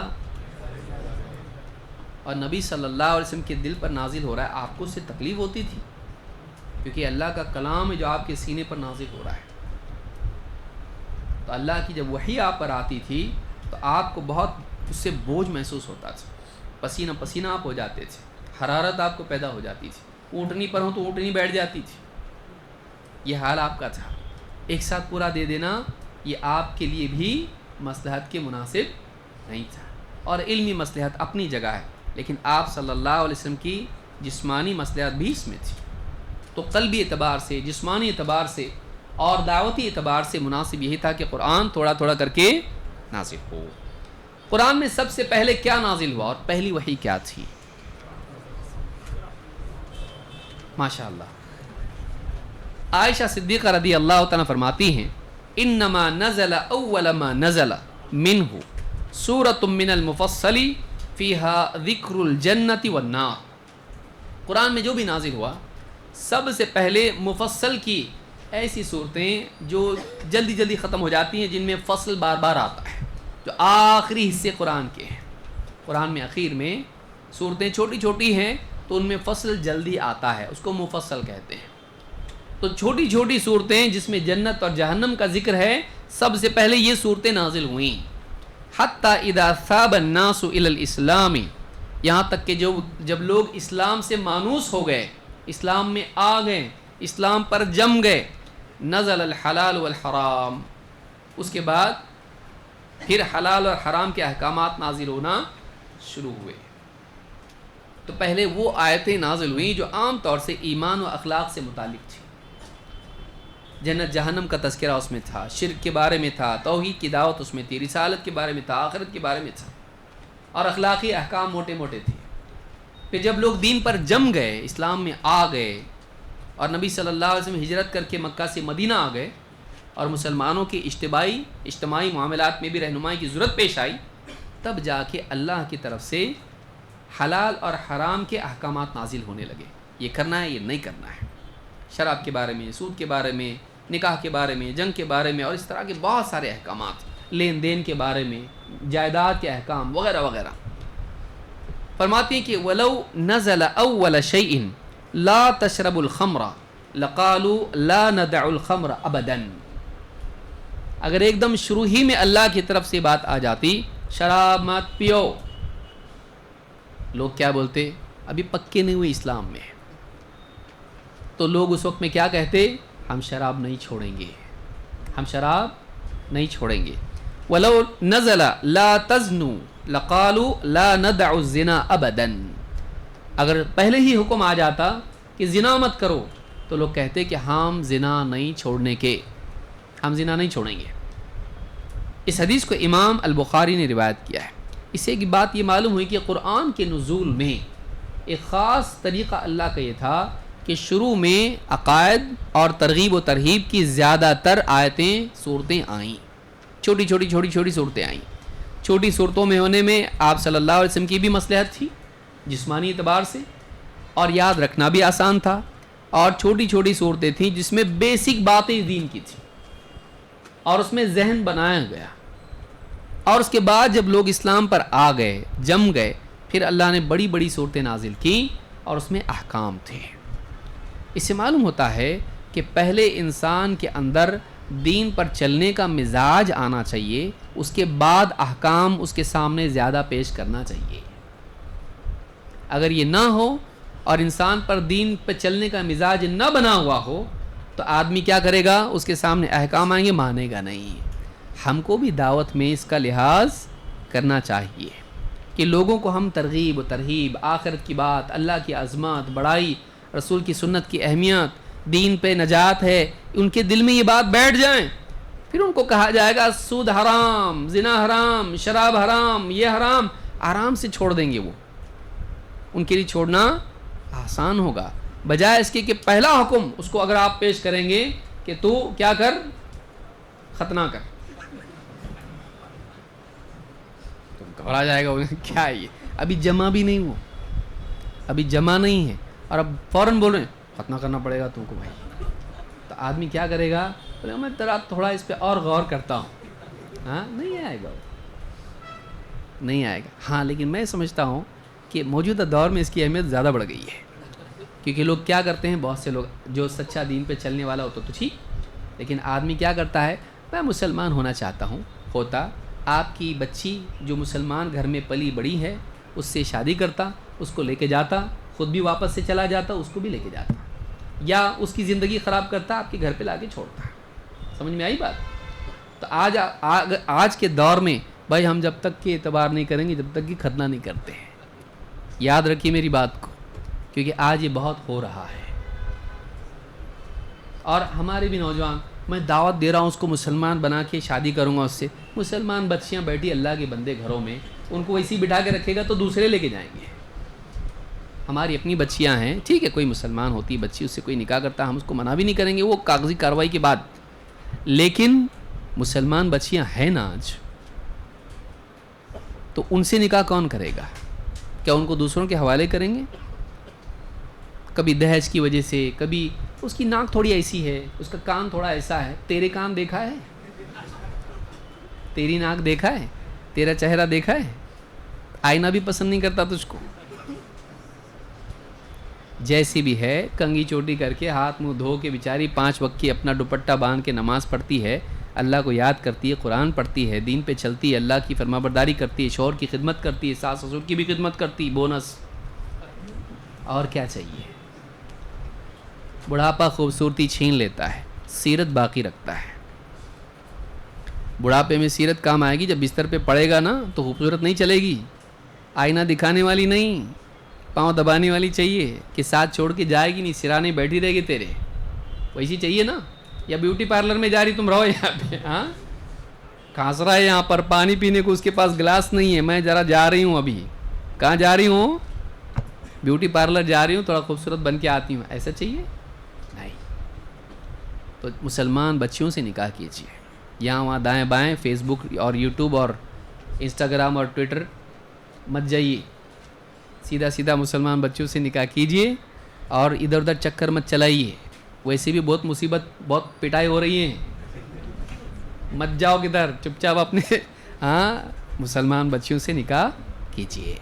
اور نبی صلی اللہ علیہ وسلم کے دل پر نازل ہو رہا ہے، آپ کو اس سے تکلیف ہوتی تھی، کیونکہ اللہ کا کلام ہے جو آپ کے سینے پر نازل ہو رہا ہے۔ تو اللہ کی جب وحی آپ پر آتی تھی تو آپ کو بہت اس سے بوجھ محسوس ہوتا تھا، پسینہ پسینہ آپ ہو جاتے تھے، حرارت آپ کو پیدا ہو جاتی تھی، اونٹنی پر ہوں تو اونٹنی بیٹھ جاتی تھی، یہ حال آپ کا تھا۔ ایک ساتھ پورا دے دینا یہ آپ کے لیے بھی مصلحت کے مناسب نہیں تھا، اور علمی مصلحت اپنی جگہ ہے، لیکن آپ صلی اللہ علیہ وسلم کی جسمانی مصلحت بھی اس میں تھی، تو قلبی اعتبار سے، جسمانی اعتبار سے اور دعوتی اعتبار سے مناسب یہی تھا کہ قرآن تھوڑا تھوڑا کر کے نازل ہو۔ قرآن میں سب سے پہلے کیا نازل ہوا اور پہلی وحی کیا تھی؟ ماشاء اللہ، عائشہ صدیقہ رضی اللہ تعالیٰ فرماتی ہیں، انما نزل اول ما نزل منہ سورۃ من المفصل فیہا ذکر الجنۃ والنار۔ قرآن میں جو بھی نازل ہوا سب سے پہلے مفصل کی ایسی صورتیں جو جلدی جلدی ختم ہو جاتی ہیں، جن میں فصل بار بار آتا ہے، جو آخری حصے قرآن کے ہیں۔ قرآن میں اخیر میں صورتیں چھوٹی چھوٹی ہیں تو ان میں فصل جلدی آتا ہے، اس کو مفصل کہتے ہیں۔ تو چھوٹی چھوٹی صورتیں جس میں جنت اور جہنم کا ذکر ہے، سب سے پہلے یہ صورتیں نازل ہوئیں۔ حتیٰ اذا ثاب الناس الی الاسلام، یہاں تک کہ جب لوگ اسلام سے مانوس ہو گئے، اسلام میں آ گئے، اسلام پر جم گئے، نزل الحلال والحرام، اس کے بعد پھر حلال اور حرام کے احکامات نازل ہونا شروع ہوئے۔ تو پہلے وہ آیتیں نازل ہوئیں جو عام طور سے ایمان و اخلاق سے متعلق تھی، جنت جہنم کا تذکرہ اس میں تھا، شرک کے بارے میں تھا، توحید کی دعوت اس میں تھی، رسالت کے بارے میں تھا، آخرت کے بارے میں تھا، اور اخلاقی احکام موٹے موٹے تھے۔ پھر جب لوگ دین پر جم گئے، اسلام میں آ گئے، اور نبی صلی اللہ علیہ وسلم ہجرت کر کے مکہ سے مدینہ آ گئے، اور مسلمانوں کی اجتماعی معاملات میں بھی رہنمائی کی ضرورت پیش آئی، تب جا کے اللہ کی طرف سے حلال اور حرام کے احکامات نازل ہونے لگے، یہ کرنا ہے، یہ نہیں کرنا ہے، شراب کے بارے میں، سود کے بارے میں، نکاح کے بارے میں، جنگ کے بارے میں، اور اس طرح کے بہت سارے احکامات، لین دین کے بارے میں، جائیداد کے احکام وغیرہ وغیرہ۔ فرماتی ہیں کہ وَلَوْ نَزَلَ أَوَّلَ شَيْءٍ لَا تَشْرَبُ الْخَمْرَ لَقَالُوا لَا نَدَعُ الْخَمْرَ أَبَدًا، اگر ایک دم شروع ہی میں اللہ کی طرف سے بات آ جاتی شراب مت پیو، لوگ کیا بولتے؟ ابھی پکے نہیں ہوئے اسلام میں، تو لوگ اس وقت میں کیا کہتے؟ ہم شراب نہیں چھوڑیں گے، ہم شراب نہیں چھوڑیں گے۔ وَلَوْ نَزَلَ لَا تَزْنُوا لَقَالُوا لَا نَدَعُ الزِّنَا أَبَدًا، اگر پہلے ہی حکم آ جاتا کہ زنا مت کرو تو لوگ کہتے کہ ہم زنا نہیں چھوڑنے کے، ہم زنا نہیں چھوڑیں گے۔ اس حدیث کو امام البخاری نے روایت کیا ہے۔ اس سے ایک بات یہ معلوم ہوئی کہ قرآن کے نزول میں ایک خاص طریقہ اللہ کا یہ تھا کہ شروع میں عقائد اور ترغیب و ترہیب کی زیادہ تر آیتیں، صورتیں آئیں، چھوٹی چھوٹی صورتیں آئیں۔ چھوٹی صورتوں میں ہونے میں آپ صلی اللہ علیہ وسلم کی بھی مصلحت تھی جسمانی اعتبار سے، اور یاد رکھنا بھی آسان تھا، اور چھوٹی چھوٹی صورتیں تھیں جس میں بیسک باتیں دین کی تھیں، اور اس میں ذہن بنایا گیا، اور اس کے بعد جب لوگ اسلام پر آ گئے، جم گئے، پھر اللہ نے بڑی بڑی صورتیں نازل کی اور اس میں احکام تھے۔ اس سے معلوم ہوتا ہے کہ پہلے انسان کے اندر دین پر چلنے کا مزاج آنا چاہیے، اس کے بعد احکام اس کے سامنے زیادہ پیش کرنا چاہیے۔ اگر یہ نہ ہو اور انسان پر دین پہ چلنے کا مزاج نہ بنا ہوا ہو تو آدمی کیا کرے گا؟ اس کے سامنے احکام آئیں گے، مانے گا نہیں۔ ہم کو بھی دعوت میں اس کا لحاظ کرنا چاہیے کہ لوگوں کو ہم ترغیب و ترہیب، آخرت کی بات، اللہ کی عظمت، بڑائی، رسول کی سنت کی اہمیت، دین پہ نجات ہے، ان کے دل میں یہ بات بیٹھ جائیں۔ پھر ان کو کہا جائے گا سود حرام، زنا حرام، شراب حرام، یہ حرام، آرام سے چھوڑ دیں گے۔ وہ ان کے لیے چھوڑنا آسان ہوگا، بجائے اس کے کہ پہلا حکم اس کو اگر آپ پیش کریں گے کہ تو کیا کر، ختنہ کر، تو گھبرا جائے گا، کیا ہے یہ، ابھی جمع بھی نہیں ہو، ابھی جمع نہیں ہے، اور اب فوراً بول رہے ہیں ختنہ کرنا پڑے گا تم کو بھائی، تو آدمی کیا کرے گا؟ بولے میں تھوڑا اس پہ اور غور کرتا ہوں۔ ہاں نہیں آئے گا، نہیں آئے گا۔ ہاں لیکن میں سمجھتا ہوں کہ موجودہ دور میں اس کی اہمیت زیادہ بڑھ گئی ہے، کیونکہ لوگ کیا کرتے ہیں، بہت سے لوگ جو سچا دین پہ چلنے والا ہوتا تو ٹھیک، لیکن آدمی کیا کرتا ہے، میں مسلمان ہونا چاہتا ہوں، ہوتا آپ کی بچی جو مسلمان گھر میں پلی بڑی ہے اس سے شادی کرتا، اس کو لے کے جاتا، خود بھی واپس سے چلا جاتا، اس کو بھی لے کے جاتا، یا اس کی زندگی خراب کرتا، آپ کے گھر پہ لا کے چھوڑتا۔ سمجھ میں آئی بات؟ تو آج کے دور میں بھائی ہم جب تک کہ اعتبار نہیں کریں گے جب تک کہ ختنہ نہیں کرتے ہیں، یاد رکھیے میری بات کو، کیونکہ آج یہ بہت ہو رہا ہے۔ اور ہمارے بھی نوجوان، میں دعوت دے رہا ہوں اس کو مسلمان بنا کے شادی کروں گا اس سے، مسلمان بچیاں بیٹھی اللہ کے بندے گھروں میں، ان کو ویسے ہی بٹھا کے رکھے گا تو دوسرے لے کے جائیں گے۔ ہماری اپنی بچیاں ہیں، ٹھیک ہے کوئی مسلمان ہوتی بچی اس سے کوئی نکاح کرتا، ہم اس کو منع بھی نہیں کریں گے، وہ کاغذی کارروائی کے بعد، لیکن مسلمان بچیاں ہیں نا آج، تو ان سے نکاح کون کرے گا؟ کیا ان کو دوسروں کے حوالے کریں گے؟ کبھی دہیج کی وجہ سے، کبھی اس کی ناک تھوڑی ایسی ہے، اس کا کان تھوڑا ایسا ہے، تیرے کان دیکھا ہے، تیری ناک دیکھا ہے، تیرا چہرہ دیکھا ہے، آئینہ بھی پسند نہیں کرتا تجھ کو، جیسی بھی ہے کنگھی چوٹی کر کے ہاتھ منہ دھو کے بیچاری 5 وقت کی اپنا دوپٹہ باندھ کے نماز پڑھتی ہے، اللہ کو یاد کرتی ہے، قرآن پڑھتی ہے، دین پہ چلتی ہے، اللہ کی فرما برداری کرتی ہے، شوہر کی خدمت کرتی ہے، ساس سسر کی بھی خدمت کرتی، بونس، اور کیا چاہیے؟ بڑھاپا خوبصورتی چھین لیتا ہے، سیرت باقی رکھتا ہے۔ بڑھاپے میں سیرت کام آئے گی، جب بستر پہ پڑے گا نا تو خوبصورت نہیں چلے گی، آئینہ دکھانے والی نہیں، پاؤں دبانے والی چاہیے کہ ساتھ چھوڑ کے جائے گی نہیں، سرانے بیٹھی رہے گی تیرے، ویسی چاہیے نا۔ یا بیوٹی پارلر میں جا رہی تم رہو یہاں پہ، ہاں کھانس رہا ہے یہاں پر، پانی پینے کو اس کے پاس گلاس نہیں ہے، میں ذرا جا رہی ہوں، ابھی کہاں جا رہی ہوں؟ بیوٹی پارلر جا رہی ہوں، تھوڑا خوبصورت بن کے آتی ہوں، ایسا چاہیے نہیں۔ تو مسلمان بچیوں سے نکاح کیجیے، یہاں وہاں دائیں بائیں فیس بک اور یوٹیوب اور انسٹاگرام اور ٹویٹر مت جائیے، سیدھا سیدھا مسلمان بچوں سے نکاح کیجیے، اور ادھر ادھر چکر مت چلائیے، ویسے بھی بہت مصیبت، بہت پٹائی ہو رہی ہیں، مت جاؤ کدھر، چپ چاپ اپنے ہاں مسلمان بچیوں سے نکاح کیجیے،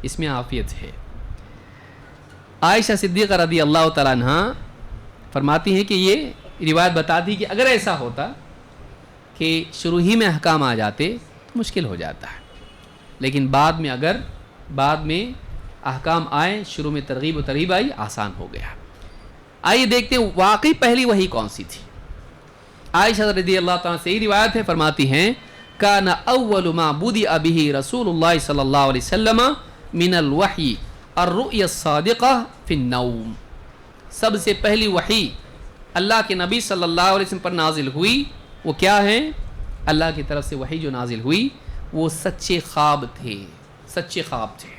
اس میں عافیت ہے۔ عائشہ صدیقہ رضی اللہ تعالیٰ عنہ فرماتی ہیں کہ یہ روایت بتاتی کہ اگر ایسا ہوتا کہ شروع ہی میں احکام آ جاتے تو مشکل ہو جاتا ہے، لیکن بعد میں احکام آئے، شروع میں ترغیب و ترہیب آئی، آسان ہو گیا۔ آئیے دیکھتے ہیں واقعی پہلی وحی کون سی تھی۔ عائشہ رضی اللہ تعالیٰ سے یہ روایت ہے، فرماتی ہیں کان اول ما بدأ به رسول اللہ صلی اللہ علیہ وسلم من الوحی الرؤیا الصادقہ فی النوم، سب سے پہلی وحی اللہ کے نبی صلی اللہ علیہ وسلم پر نازل ہوئی وہ کیا ہے؟ اللہ کی طرف سے وحی جو نازل ہوئی وہ سچے خواب تھے، سچے خواب تھے،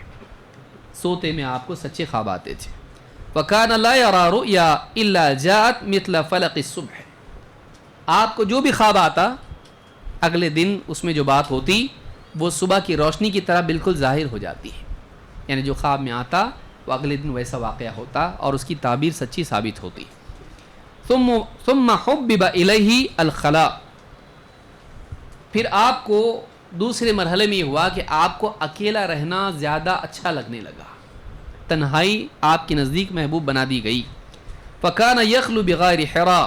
سوتے میں آپ کو سچے خواب آتے تھے۔ وَكَانَ لَا يَرَى رُؤْيَا إِلَّا جَاءَتْ مِثْلَ فَلَقِ الصُّبْحِ، آپ کو جو بھی خواب آتا اگلے دن اس میں جو بات ہوتی وہ صبح کی روشنی کی طرح بالکل ظاہر ہو جاتی ہے، یعنی جو خواب میں آتا وہ اگلے دن ویسا واقعہ ہوتا اور اس کی تعبیر سچی ثابت ہوتی۔ ثم حبب الیہ الخلاء، پھر آپ کو دوسرے مرحلے میں یہ ہوا کہ آپ کو اکیلا رہنا زیادہ اچھا لگنے لگا، تنہائی آپ کے نزدیک محبوب بنا دی گئی۔ فکان یخلو بغیر حراء،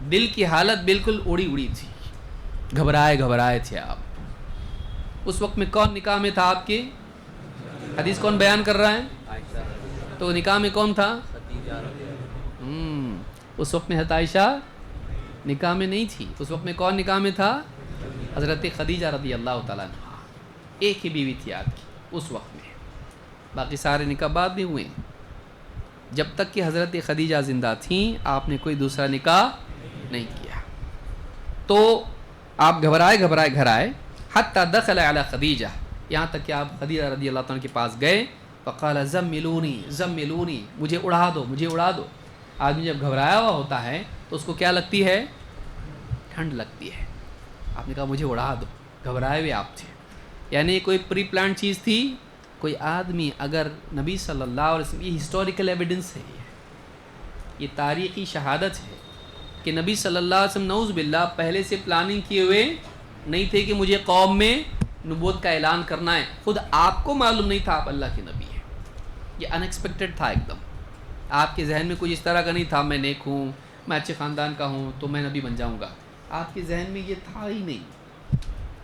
دل کی حالت بالکل اڑی اڑی تھی، گھبرائے تھے آپ۔ اس وقت میں کون نکاح میں تھا آپ کے؟ حدیث کون بیان کر رہا ہے؟ تو نکاح میں کون تھا؟ اس وقت میں حضرت عائشہ نکاح میں نہیں تھی، اس وقت میں کون نکاح میں تھا؟ حضرت خدیجہ رضی اللہ تعالیٰ عنہ۔ ایک ہی بیوی تھی آپ کی اس وقت میں، باقی سارے نکاح بعد میں ہوئے۔ جب تک کہ حضرت خدیجہ زندہ تھیں آپ نے کوئی دوسرا نکاح نہیں کیا۔ تو آپ گھبرائے گھر آئے، حتی دخل علی خدیجہ، یہاں تک کہ آپ خدیجہ رضی اللہ تعالیٰ کے پاس گئے، فقال زملونی، مجھے اڑا دو۔ آدمی جب گھبرایا ہوا ہوتا ہے تو اس کو کیا لگتی ہے؟ ٹھنڈ لگتی ہے۔ آپ نے کہا مجھے اڑا دو، گھبرائے ہوئے آپ تھے، یعنی کوئی پری پلان چیز تھی؟ کوئی آدمی اگر نبی صلی اللہ علیہ وسلم، یہ ہسٹوریکل ایویڈنس ہے، یہ تاریخی شہادت ہے کہ نبی صلی اللہ علیہ وسلم نعوذ باللہ پہلے سے پلاننگ کیے ہوئے نہیں تھے کہ مجھے قوم میں نبوت کا اعلان کرنا ہے، خود آپ کو معلوم نہیں تھا آپ اللہ کے نبی ہیں، یہ ان ایکسپیکٹڈ تھا ایک دم۔ آپ کے ذہن میں کچھ اس طرح کا نہیں تھا میں نیک ہوں، میں اچھے خاندان کا ہوں تو میں نبی بن جاؤں گا، آپ کے ذہن میں یہ تھا ہی نہیں۔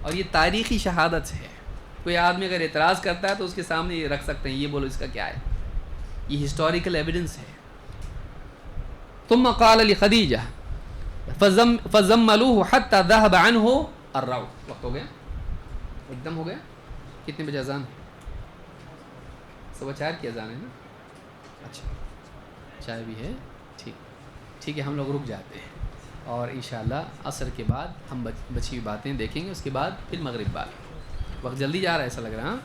اور یہ تاریخی شہادت ہے، کوئی آدمی اگر اعتراض کرتا ہے تو اس کے سامنے یہ رکھ سکتے ہیں، یہ بولو اس کا کیا ہے، یہ ہسٹوریکل ایویڈنس ہے۔ ثم قال لخدیجہ فزملوه حتى ذهب عنه الروع۔ وقت ہو گیا، ایک دم ہو گیا۔ کتنے بجے اذان؟ 4:15 کی اذان ہے نا؟ اچھا، چائے بھی ہے، ٹھیک ہے، ہم لوگ رک جاتے ہیں اور انشاءاللہ عصر کے بعد ہم بچی ہوئی باتیں دیکھیں گے، اس کے بعد پھر مغرب بعد۔ وقت جلدی جا رہا ہے ایسا لگ رہا ہے۔